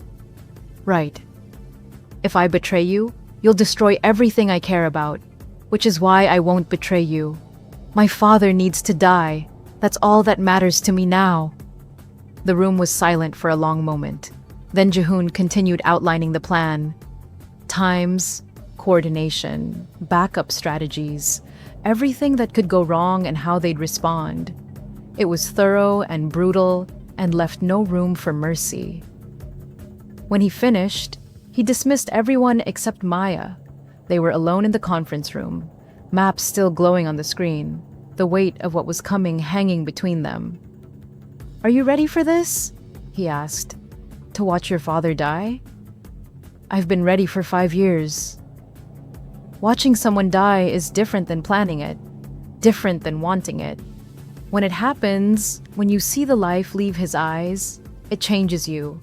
Right. If I betray you, you'll destroy everything I care about, which is why I won't betray you. My father needs to die. That's all that matters to me now. The room was silent for a long moment. Then Ji-hoon continued outlining the plan. Times, coordination, backup strategies, everything that could go wrong and how they'd respond. It was thorough and brutal and left no room for mercy. When he finished, he dismissed everyone except Maya. They were alone in the conference room, maps still glowing on the screen, the weight of what was coming hanging between them. Are you ready for this? He asked. To watch your father die? I've been ready for 5 years. Watching someone die is different than planning it, different than wanting it. When it happens, when you see the life leave his eyes, it changes you,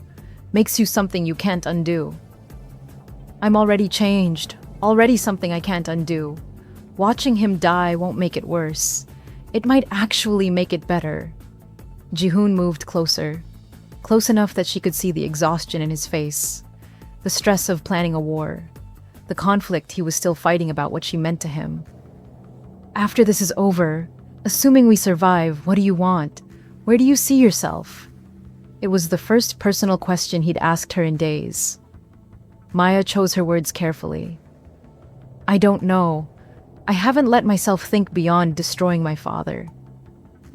makes you something you can't undo. I'm already changed, already something I can't undo. Watching him die won't make it worse. It might actually make it better. Ji-hoon moved closer, close enough that she could see the exhaustion in his face, the stress of planning a war, the conflict he was still fighting about what she meant to him. After this is over, assuming we survive, what do you want? Where do you see yourself? It was the first personal question he'd asked her in days. Maya chose her words carefully. I don't know. I haven't let myself think beyond destroying my father,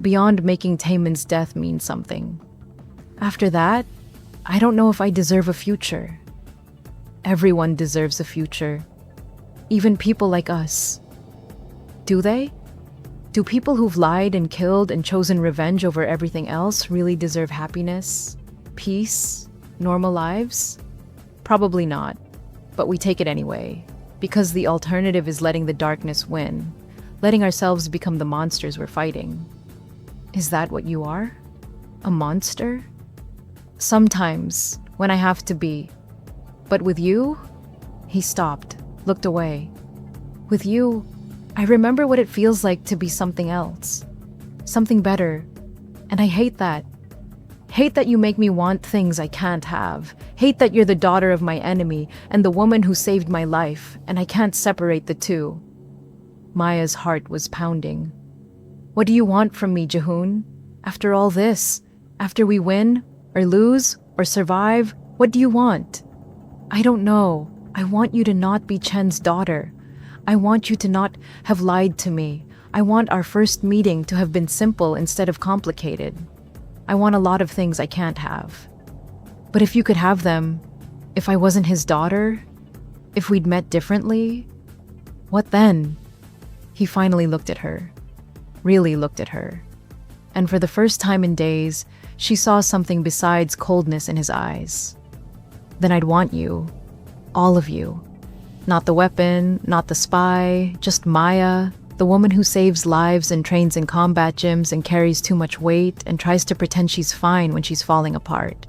beyond making Taemin's death mean something. After that, I don't know if I deserve a future. Everyone deserves a future. Even people like us. Do they? Do people who've lied and killed and chosen revenge over everything else really deserve happiness, peace, normal lives? Probably not. but we take it anyway, because the alternative is letting the darkness win, letting ourselves become the monsters we're fighting. Is that what you are? A monster? Sometimes, when I have to be. But with you? He stopped, looked away. With you, I remember what it feels like to be something else. Something better. And I hate that. Hate that you make me want things I can't have. Hate that you're the daughter of my enemy and the woman who saved my life, and I can't separate the two. Maya's heart was pounding. What do you want from me, Jihoon? After all this, after we win, or lose, or survive, what do you want? I don't know. I want you to not be Chen's daughter. I want you to not have lied to me. I want our first meeting to have been simple instead of complicated. I want a lot of things I can't have. But if you could have them, if I wasn't his daughter, if we'd met differently, what then? He finally looked at her, really looked at her. And for the first time in days, she saw something besides coldness in his eyes. Then I'd want you, all of you. Not the weapon, not the spy, just Maya, the woman who saves lives and trains in combat gyms and carries too much weight and tries to pretend she's fine when she's falling apart.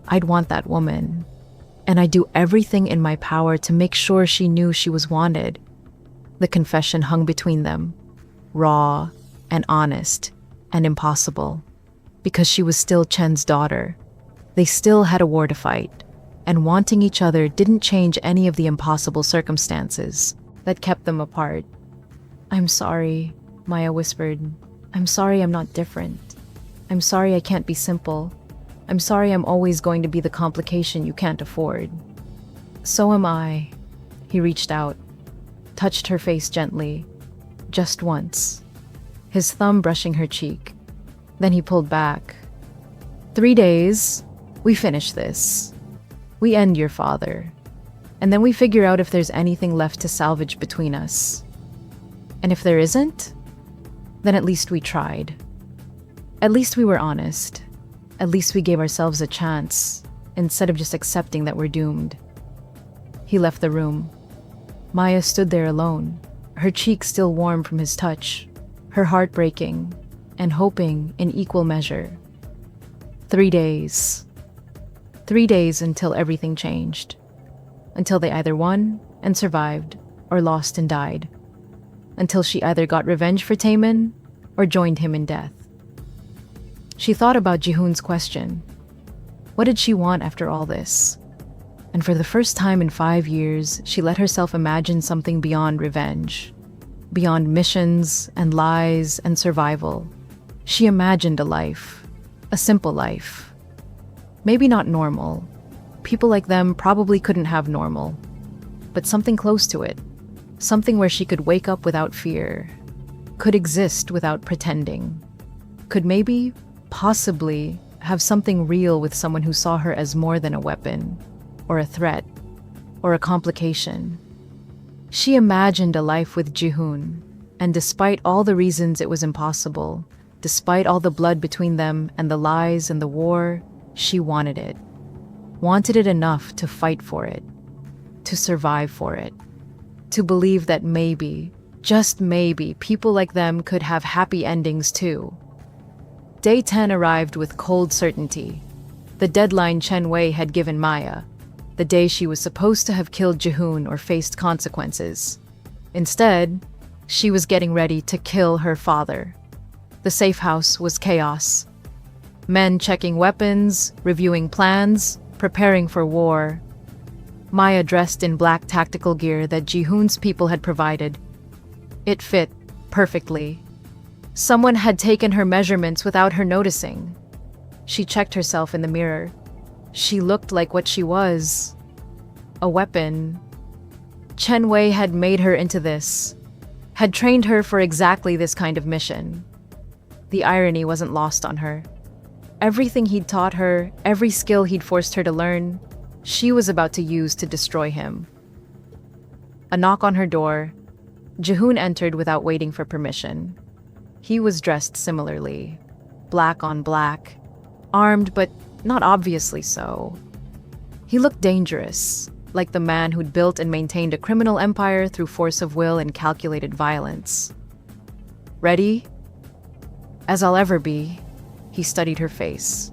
I'd want that woman. And I'd do everything in my power to make sure she knew she was wanted. The confession hung between them, raw and honest and impossible, because she was still Chen's daughter. They still had a war to fight, and wanting each other didn't change any of the impossible circumstances that kept them apart. I'm sorry, Maya whispered. I'm sorry I'm not different. I'm sorry I can't be simple. I'm sorry I'm always going to be the complication you can't afford. So am I. He reached out, touched her face gently, just once, his thumb brushing her cheek. Then he pulled back. 3 days, we finish this. We end your father. And then we figure out if there's anything left to salvage between us. And if there isn't, then at least we tried. At least we were honest. At least we gave ourselves a chance, instead of just accepting that we're doomed. He left the room. Maya stood there alone, her cheek still warm from his touch, her heart breaking, and hoping in equal measure. 3 days. 3 days until everything changed. Until they either won and survived, or lost and died. Until she either got revenge for Taemin, or joined him in death. She thought about Jihoon's question. What did she want after all this? And for the first time in 5 years, she let herself imagine something beyond revenge. Beyond missions and lies and survival. She imagined a life. A simple life. Maybe not normal. People like them probably couldn't have normal. But something close to it. Something where she could wake up without fear. Could exist without pretending. Could maybe, possibly, have something real with someone who saw her as more than a weapon, or a threat, or a complication. She imagined a life with Jihoon, and despite all the reasons it was impossible, despite all the blood between them and the lies and the war, she wanted it. Wanted it enough to fight for it, to survive for it, to believe that maybe, just maybe, people like them could have happy endings too. Day 10 arrived with cold certainty. The deadline Chen Wei had given Maya. The day she was supposed to have killed Jihoon or faced consequences. Instead, she was getting ready to kill her father. The safe house was chaos. Men checking weapons, reviewing plans, preparing for war. Maya dressed in black tactical gear that Jihoon's people had provided. It fit perfectly. Someone had taken her measurements without her noticing. She checked herself in the mirror. She looked like what she was. A weapon. Chen Wei had made her into this. Had trained her for exactly this kind of mission. The irony wasn't lost on her. Everything he'd taught her, every skill he'd forced her to learn, she was about to use to destroy him. A knock on her door. Jihoon entered without waiting for permission. He was dressed similarly. Black on black. Armed, but not obviously so. He looked dangerous. like the man who'd built and maintained a criminal empire through force of will and calculated violence. Ready? As I'll ever be, he studied her face.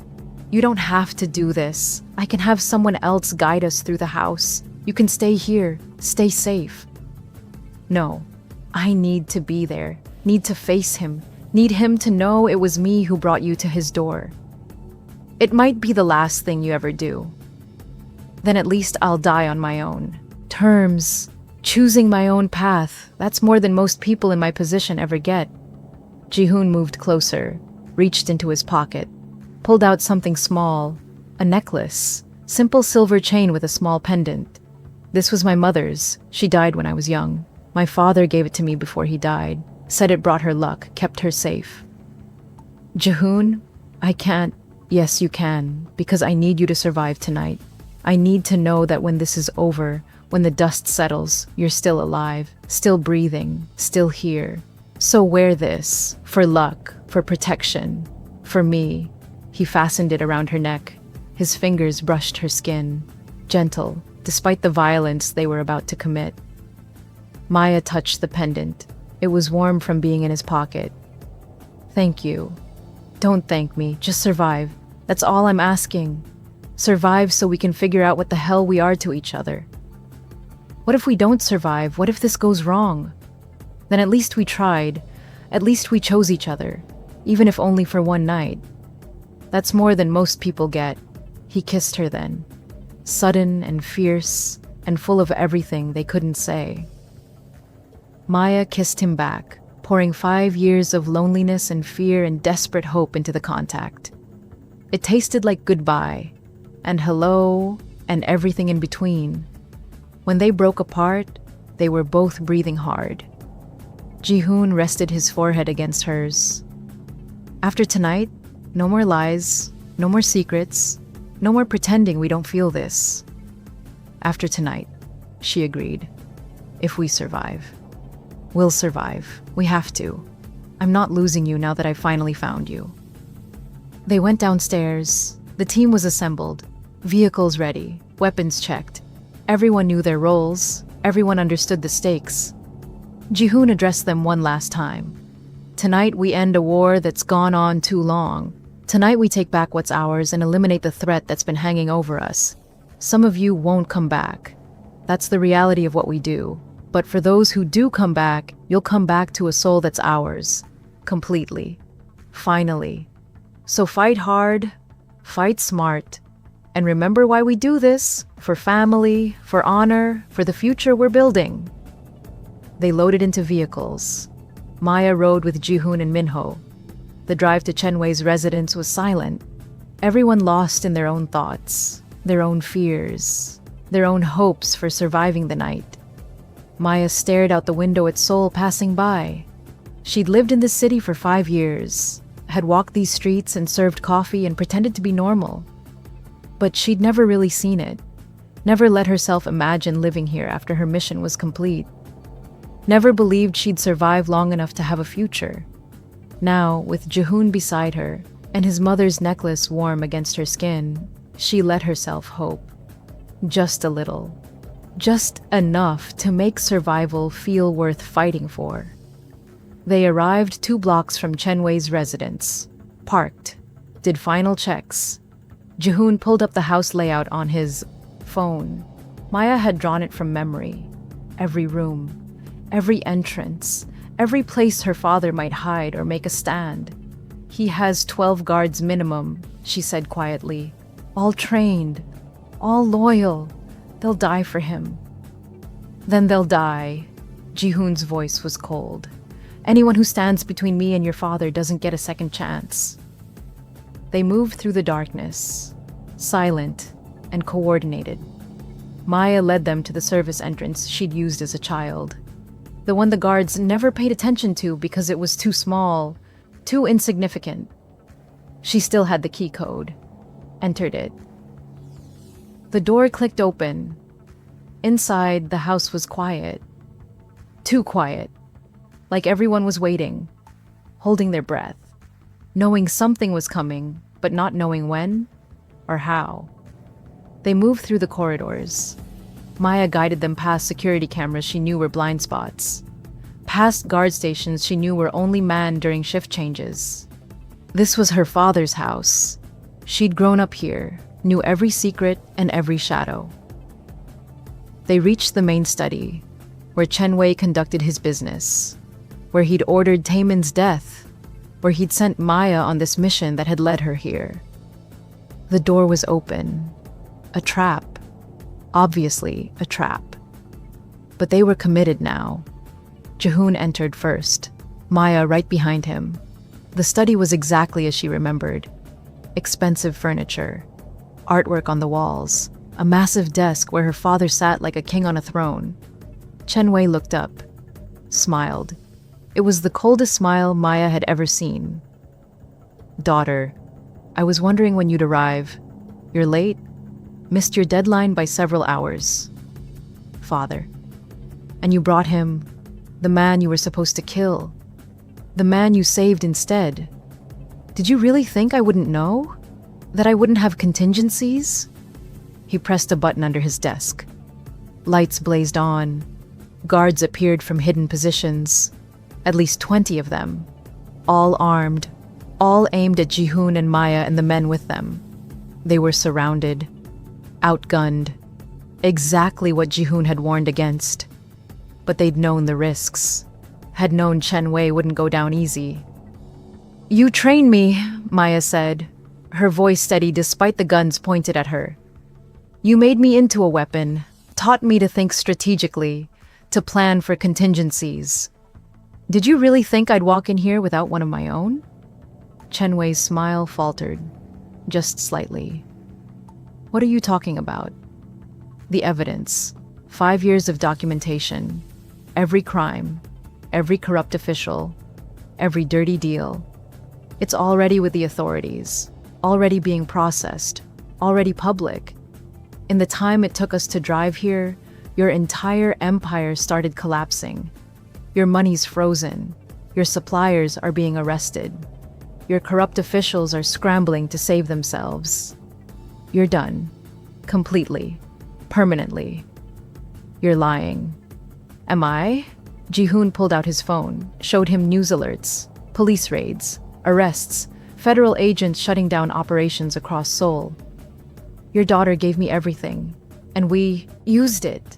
You don't have to do this. I can have someone else guide us through the house. You can stay here, stay safe. No, I need to be there, need to face him, need him to know it was me who brought you to his door. It might be the last thing you ever do. Then at least I'll die on my own terms, choosing my own path. That's more than most people in my position ever get. Ji-hoon moved closer, reached into his pocket, pulled out something small, a necklace, simple silver chain with a small pendant. This was my mother's. She died when I was young. My father gave it to me before he died, said it brought her luck, kept her safe. Ji-hoon, I can't. Yes, you can, because I need you to survive tonight. I need to know that when this is over, when the dust settles, you're still alive, still breathing, still here. So wear this, for luck, for protection, for me. He fastened it around her neck. His fingers brushed her skin, gentle, despite the violence they were about to commit. Maya touched the pendant. It was warm from being in his pocket. Thank you. Don't thank me, just survive. That's all I'm asking. Survive so we can figure out what the hell we are to each other. What if we don't survive? What if this goes wrong? Then at least we tried. At least we chose each other, even if only for one night. That's more than most people get. He kissed her then, sudden and fierce and full of everything they couldn't say. Maya kissed him back, pouring 5 years of loneliness and fear and desperate hope into the contact. It tasted like goodbye, and hello, and everything in between. When they broke apart, they were both breathing hard. Ji-hoon rested his forehead against hers. After tonight, no more lies, no more secrets, no more pretending we don't feel this. After tonight, she agreed. If we survive. We'll survive. We have to. I'm not losing you now that I finally found you. They went downstairs. The team was assembled. Vehicles ready. Weapons checked. Everyone knew their roles. Everyone understood the stakes. Ji-hoon addressed them one last time. Tonight we end a war that's gone on too long. Tonight we take back what's ours and eliminate the threat that's been hanging over us. Some of you won't come back. That's the reality of what we do. But for those who do come back, you'll come back to a soul that's ours. Completely. Finally. So fight hard, fight smart, and remember why we do this. For family, for honor, for the future we're building. They loaded into vehicles. Maya rode with Ji-hoon and Minho. The drive to Chen-wei's residence was silent. Everyone lost in their own thoughts, their own fears, their own hopes for surviving the night. Maya stared out the window at Seoul passing by. She'd lived in this city for 5 years, had walked these streets and served coffee and pretended to be normal. But she'd never really seen it, never let herself imagine living here after her mission was complete. Never believed she'd survive long enough to have a future. Now, with Ji-hoon beside her, and his mother's necklace warm against her skin, she let herself hope. Just a little. Just enough to make survival feel worth fighting for. They arrived 2 blocks from Chen-wei's residence, parked, did final checks. Ji-hoon pulled up the house layout on his phone. Maya had drawn it from memory. Every room, every entrance, every place her father might hide or make a stand. He has 12 guards minimum, she said quietly. All trained, all loyal. They'll die for him. Then they'll die. Ji-hoon's voice was cold. Anyone who stands between me and your father doesn't get a second chance. They moved through the darkness, silent and coordinated. Maya led them to the service entrance she'd used as a child. The one the guards never paid attention to because it was too small, too insignificant. She still had the key code. Entered it. The door clicked open. Inside, the house was quiet. Too quiet. Like everyone was waiting, holding their breath, knowing something was coming, but not knowing when or how. They moved through the corridors. Maya guided them past security cameras she knew were blind spots, past guard stations she knew were only manned during shift changes. This was her father's house. She'd grown up here, knew every secret and every shadow. They reached the main study, where Chen Wei conducted his business, where he'd ordered Taemin's death, where he'd sent Maya on this mission that had led her here. The door was open. A trap. Obviously, a trap. But they were committed now. Jihoon entered first, Maya right behind him. The study was exactly as she remembered. Expensive furniture, artwork on the walls, a massive desk where her father sat like a king on a throne. Chen Wei looked up, smiled. It was the coldest smile Maya had ever seen. "Daughter, I was wondering when you'd arrive. You're late? Missed your deadline by several hours." "Father. And you brought him, the man you were supposed to kill. The man you saved instead. Did you really think I wouldn't know? That I wouldn't have contingencies?" He pressed a button under his desk. Lights blazed on. Guards appeared from hidden positions. At least 20 of them. All armed. All aimed at Jihoon and Maya and the men with them. They were surrounded. Outgunned. Exactly what Jihoon had warned against. But they'd known the risks. Had known Chen Wei wouldn't go down easy. "You trained me," Maya said, her voice steady despite the guns pointed at her. "You made me into a weapon, taught me to think strategically, to plan for contingencies. Did you really think I'd walk in here without one of my own?" Chen Wei's smile faltered, just slightly. "What are you talking about?" "The evidence. 5 years of documentation. Every crime. Every corrupt official. Every dirty deal. It's already with the authorities. Already being processed. Already public. In the time it took us to drive here, your entire empire started collapsing. Your money's frozen. Your suppliers are being arrested. Your corrupt officials are scrambling to save themselves. You're done. Completely. Permanently. You're lying." "Am I?" Jihoon pulled out his phone, showed him news alerts, police raids, arrests, federal agents shutting down operations across Seoul. "Your daughter gave me everything, and we used it.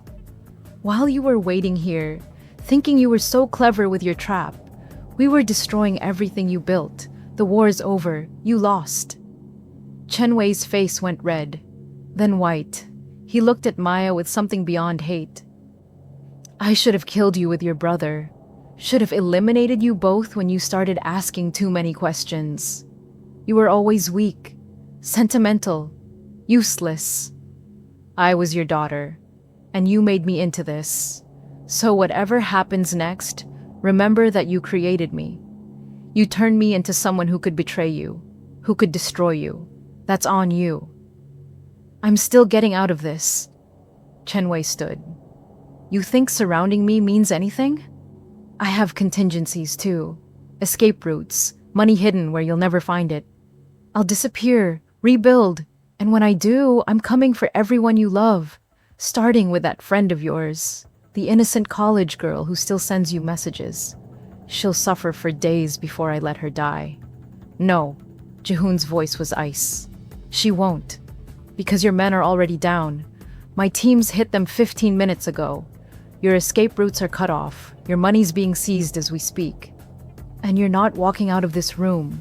While you were waiting here, thinking you were so clever with your trap, we were destroying everything you built. The war's over. You lost." Chen Wei's face went red, then white. He looked at Maya with something beyond hate. "I should have killed you with your brother. Should have eliminated you both when you started asking too many questions. You were always weak, sentimental, useless. I was your daughter, and you made me into this. So whatever happens next, remember that you created me. You turned me into someone who could betray you, who could destroy you. That's on you." "I'm still getting out of this." Chen Wei stood. "You think surrounding me means anything? I have contingencies too. Escape routes, money hidden where you'll never find it. I'll disappear, rebuild, and when I do, I'm coming for everyone you love, starting with that friend of yours, the innocent college girl who still sends you messages. She'll suffer for days before I let her die." "No," Jihoon's voice was ice. "She won't, because your men are already down. My teams hit them 15 minutes ago. Your escape routes are cut off. Your money's being seized as we speak. And you're not walking out of this room."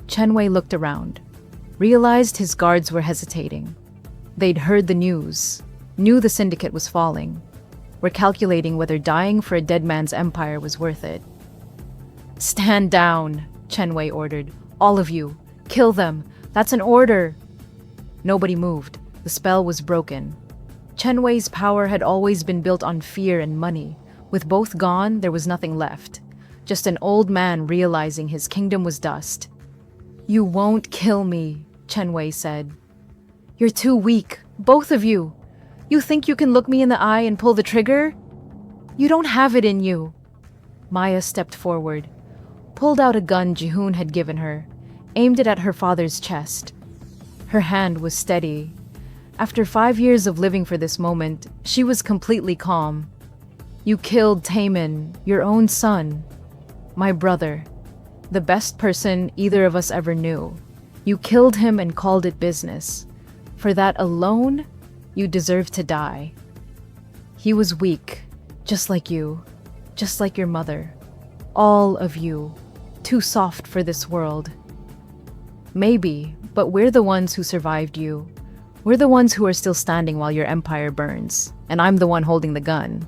Chen Wei looked around, realized his guards were hesitating. They'd heard the news, knew the syndicate was falling, were calculating whether dying for a dead man's empire was worth it. "Stand down," Chen Wei ordered. "All of you. Kill them. That's an order." Nobody moved. The spell was broken. Chen Wei's power had always been built on fear and money. With both gone, there was nothing left. Just an old man realizing his kingdom was dust. "You won't kill me," Chen Wei said. "You're too weak, both of you. You think you can look me in the eye and pull the trigger? You don't have it in you." Maya stepped forward, pulled out a gun Jihoon had given her, aimed it at her father's chest. Her hand was steady. After 5 years of living for this moment, she was completely calm. You killed Taemin, your own son. My brother. The best person either of us ever knew. You killed him and called it business. For that alone, you deserve to die. He was weak, just like you, just like your mother. All of you. Too soft for this world. Maybe, but we're the ones who survived you. We're the ones who are still standing while your empire burns, and I'm the one holding the gun.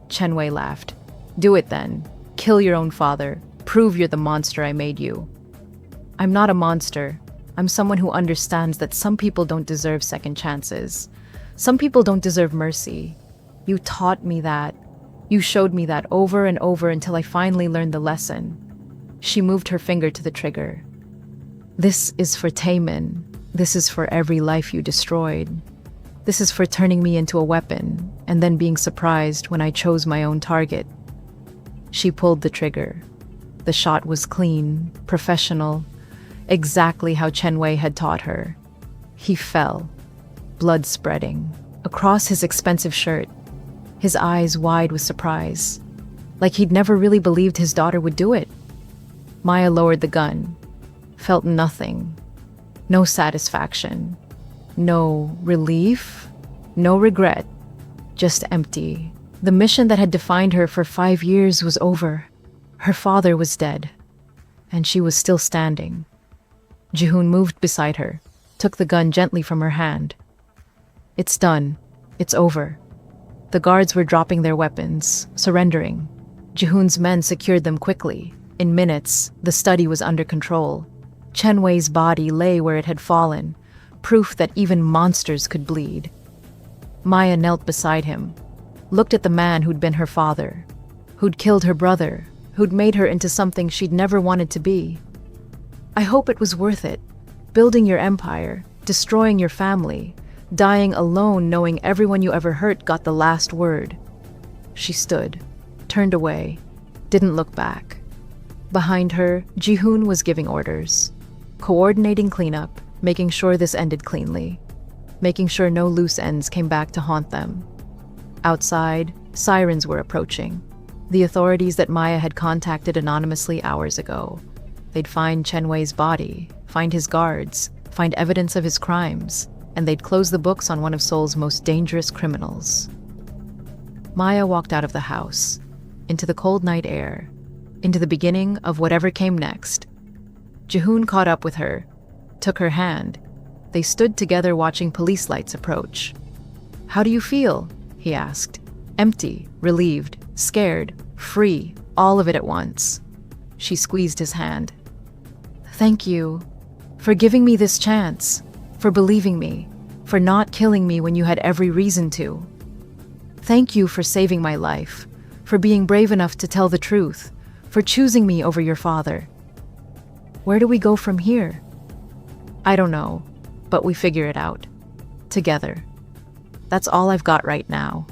Chen Wei laughed. Do it then. Kill your own father. Prove you're the monster I made you. I'm not a monster. I'm someone who understands that some people don't deserve second chances. Some people don't deserve mercy. You taught me that. You showed me that over and over until I finally learned the lesson. She moved her finger to the trigger. This is for Taemin. This is for every life you destroyed. This is for turning me into a weapon and then being surprised when I chose my own target. She pulled the trigger. The shot was clean, professional, exactly how Chen Wei had taught her. He fell, blood spreading, across his expensive shirt, his eyes wide with surprise, like he'd never really believed his daughter would do it. Maya lowered the gun, felt nothing, no satisfaction, no relief, no regret, just empty. The mission that had defined her for 5 years was over. Her father was dead, and she was still standing. Jihoon moved beside her, took the gun gently from her hand. It's done. It's over. The guards were dropping their weapons, surrendering. Jihoon's men secured them quickly. In minutes, the study was under control. Chen Wei's body lay where it had fallen, proof that even monsters could bleed. Maya knelt beside him, looked at the man who'd been her father, who'd killed her brother, who'd made her into something she'd never wanted to be. I hope it was worth it. Building your empire, destroying your family, dying alone knowing everyone you ever hurt got the last word. She stood, turned away, didn't look back. Behind her, Jihoon was giving orders, coordinating cleanup, making sure this ended cleanly, making sure no loose ends came back to haunt them. Outside, sirens were approaching. The authorities that Maya had contacted anonymously hours ago. They'd find Chen Wei's body, find his guards, find evidence of his crimes, and they'd close the books on one of Seoul's most dangerous criminals. Maya walked out of the house, into the cold night air, into the beginning of whatever came next. Jihoon caught up with her, took her hand. They stood together watching police lights approach. How do you feel? He asked. Empty, relieved, scared, free, all of it at once. She squeezed his hand. Thank you for giving me this chance, for believing me, for not killing me when you had every reason to. Thank you for saving my life, for being brave enough to tell the truth, for choosing me over your father. Where do we go from here? I don't know, but we figure it out. Together. That's all I've got right now.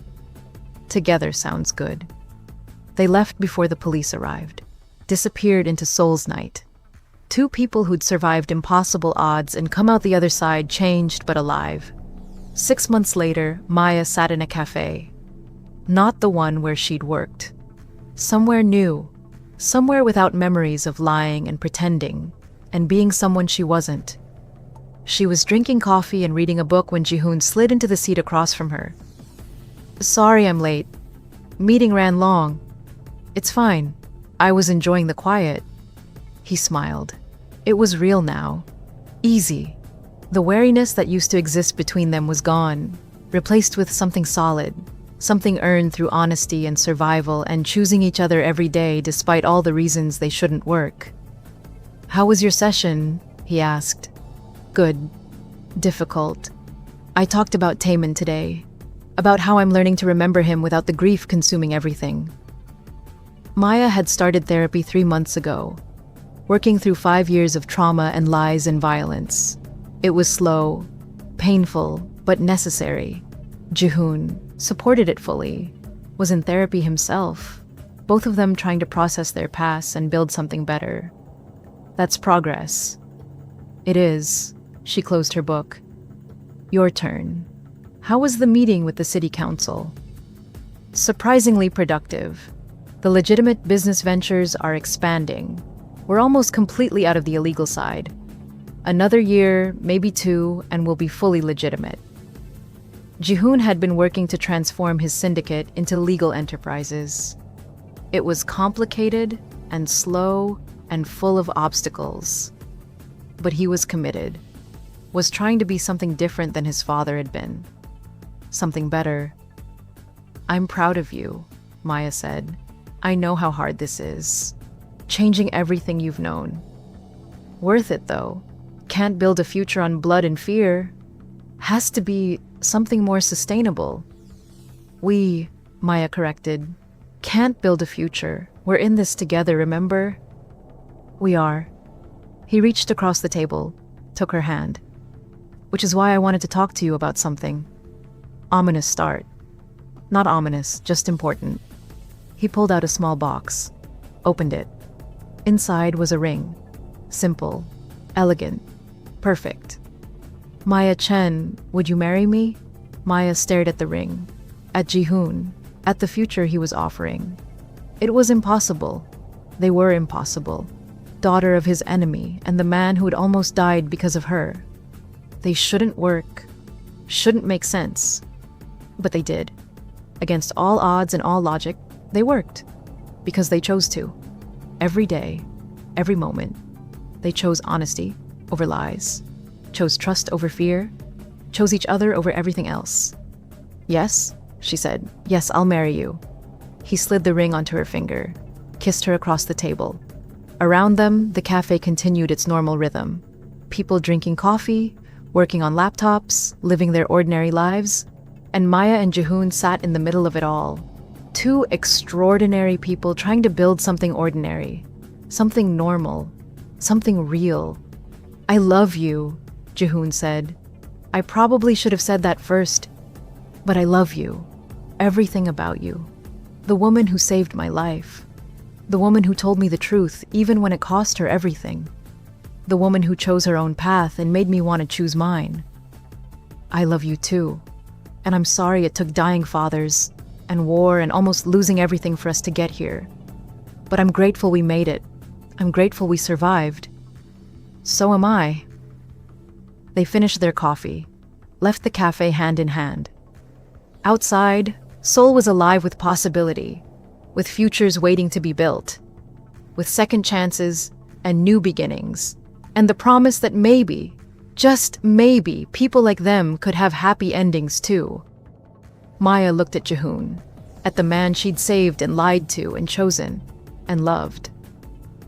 Together sounds good. They left before the police arrived, disappeared into Seoul's night. Two people who'd survived impossible odds and come out the other side changed but alive. 6 months later, Maya sat in a cafe. Not the one where she'd worked. Somewhere new. Somewhere without memories of lying and pretending, and being someone she wasn't. She was drinking coffee and reading a book when Jihoon slid into the seat across from her. Sorry I'm late. Meeting ran long. It's fine. I was enjoying the quiet. He smiled. It was real now. Easy. The wariness that used to exist between them was gone, replaced with something solid, something earned through honesty and survival and choosing each other every day despite all the reasons they shouldn't work. How was your session? He asked. Good. Difficult. I talked about Taemin today, about how I'm learning to remember him without the grief consuming everything. Maya had started therapy 3 months ago, working through 5 years of trauma and lies and violence. It was slow, painful, but necessary. Jihoon supported it fully, was in therapy himself, both of them trying to process their past and build something better. That's progress. It is. She closed her book. Your turn. How was the meeting with the city council? Surprisingly productive. The legitimate business ventures are expanding. We're almost completely out of the illegal side. Another year, maybe two, and we'll be fully legitimate. Jihoon had been working to transform his syndicate into legal enterprises. It was complicated and slow and full of obstacles. But he was committed, was trying to be something different than his father had been. Something better. I'm proud of you, Maya said. I know how hard this is. Changing everything you've known. Worth it, though. Can't build a future on blood and fear. Has to be something more sustainable. We, Maya corrected, can't build a future. We're in this together, remember? We are. He reached across the table, took her hand. Which is why I wanted to talk to you about something. Ominous start. Not ominous, just important. He pulled out a small box, opened it. Inside was a ring. Simple, elegant, perfect. Maya Chen, would you marry me? Maya stared at the ring, at Jihoon, at the future he was offering. It was impossible. They were impossible. Daughter of his enemy and the man who had almost died because of her. They shouldn't work, shouldn't make sense. But they did. Against all odds and all logic, they worked. Because they chose to. Every day, every moment. They chose honesty over lies, chose trust over fear, chose each other over everything else. Yes, she said. Yes, I'll marry you. He slid the ring onto her finger, kissed her across the table. Around them, the cafe continued its normal rhythm. People drinking coffee, working on laptops, living their ordinary lives. And Maya and Jihoon sat in the middle of it all. Two extraordinary people trying to build something ordinary, something normal, something real. I love you, Jihoon said. I probably should have said that first, but I love you. Everything about you. The woman who saved my life. The woman who told me the truth, even when it cost her everything. The woman who chose her own path and made me want to choose mine. I love you too. And I'm sorry it took dying fathers and war and almost losing everything for us to get here. But I'm grateful we made it. I'm grateful we survived. So am I. They finished their coffee, left the cafe hand in hand. Outside, Seoul was alive with possibility, with futures waiting to be built, with second chances and new beginnings, and the promise that maybe, just maybe, people like them could have happy endings too. Maya looked at Jihoon, at the man she'd saved and lied to and chosen and loved,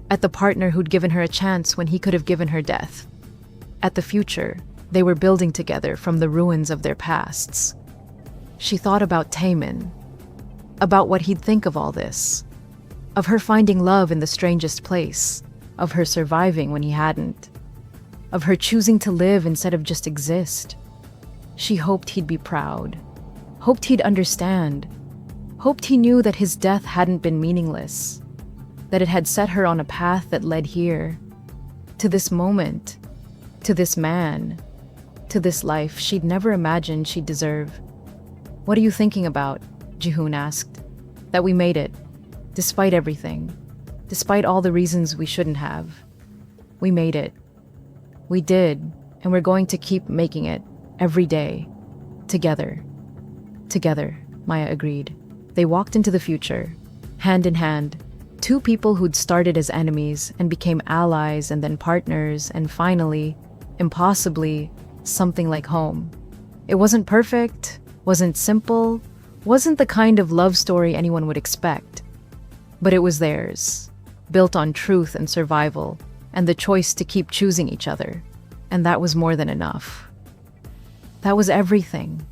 at the partner who'd given her a chance when he could have given her death, at the future they were building together from the ruins of their pasts. She thought about Taemin, about what he'd think of all this, of her finding love in the strangest place, of her surviving when he hadn't, of her choosing to live instead of just exist. She hoped he'd be proud, hoped he'd understand, hoped he knew that his death hadn't been meaningless, that it had set her on a path that led here, to this moment, to this man, to this life she'd never imagined she'd deserve. What are you thinking about? Jihoon asked. That we made it, despite everything, despite all the reasons we shouldn't have. We made it. We did, and we're going to keep making it, every day, together. Together, Maya agreed. They walked into the future, hand in hand, two people who'd started as enemies and became allies and then partners and finally, impossibly, something like home. It wasn't perfect, wasn't simple, wasn't the kind of love story anyone would expect. But it was theirs, built on truth and survival, and the choice to keep choosing each other. And that was more than enough. That was everything.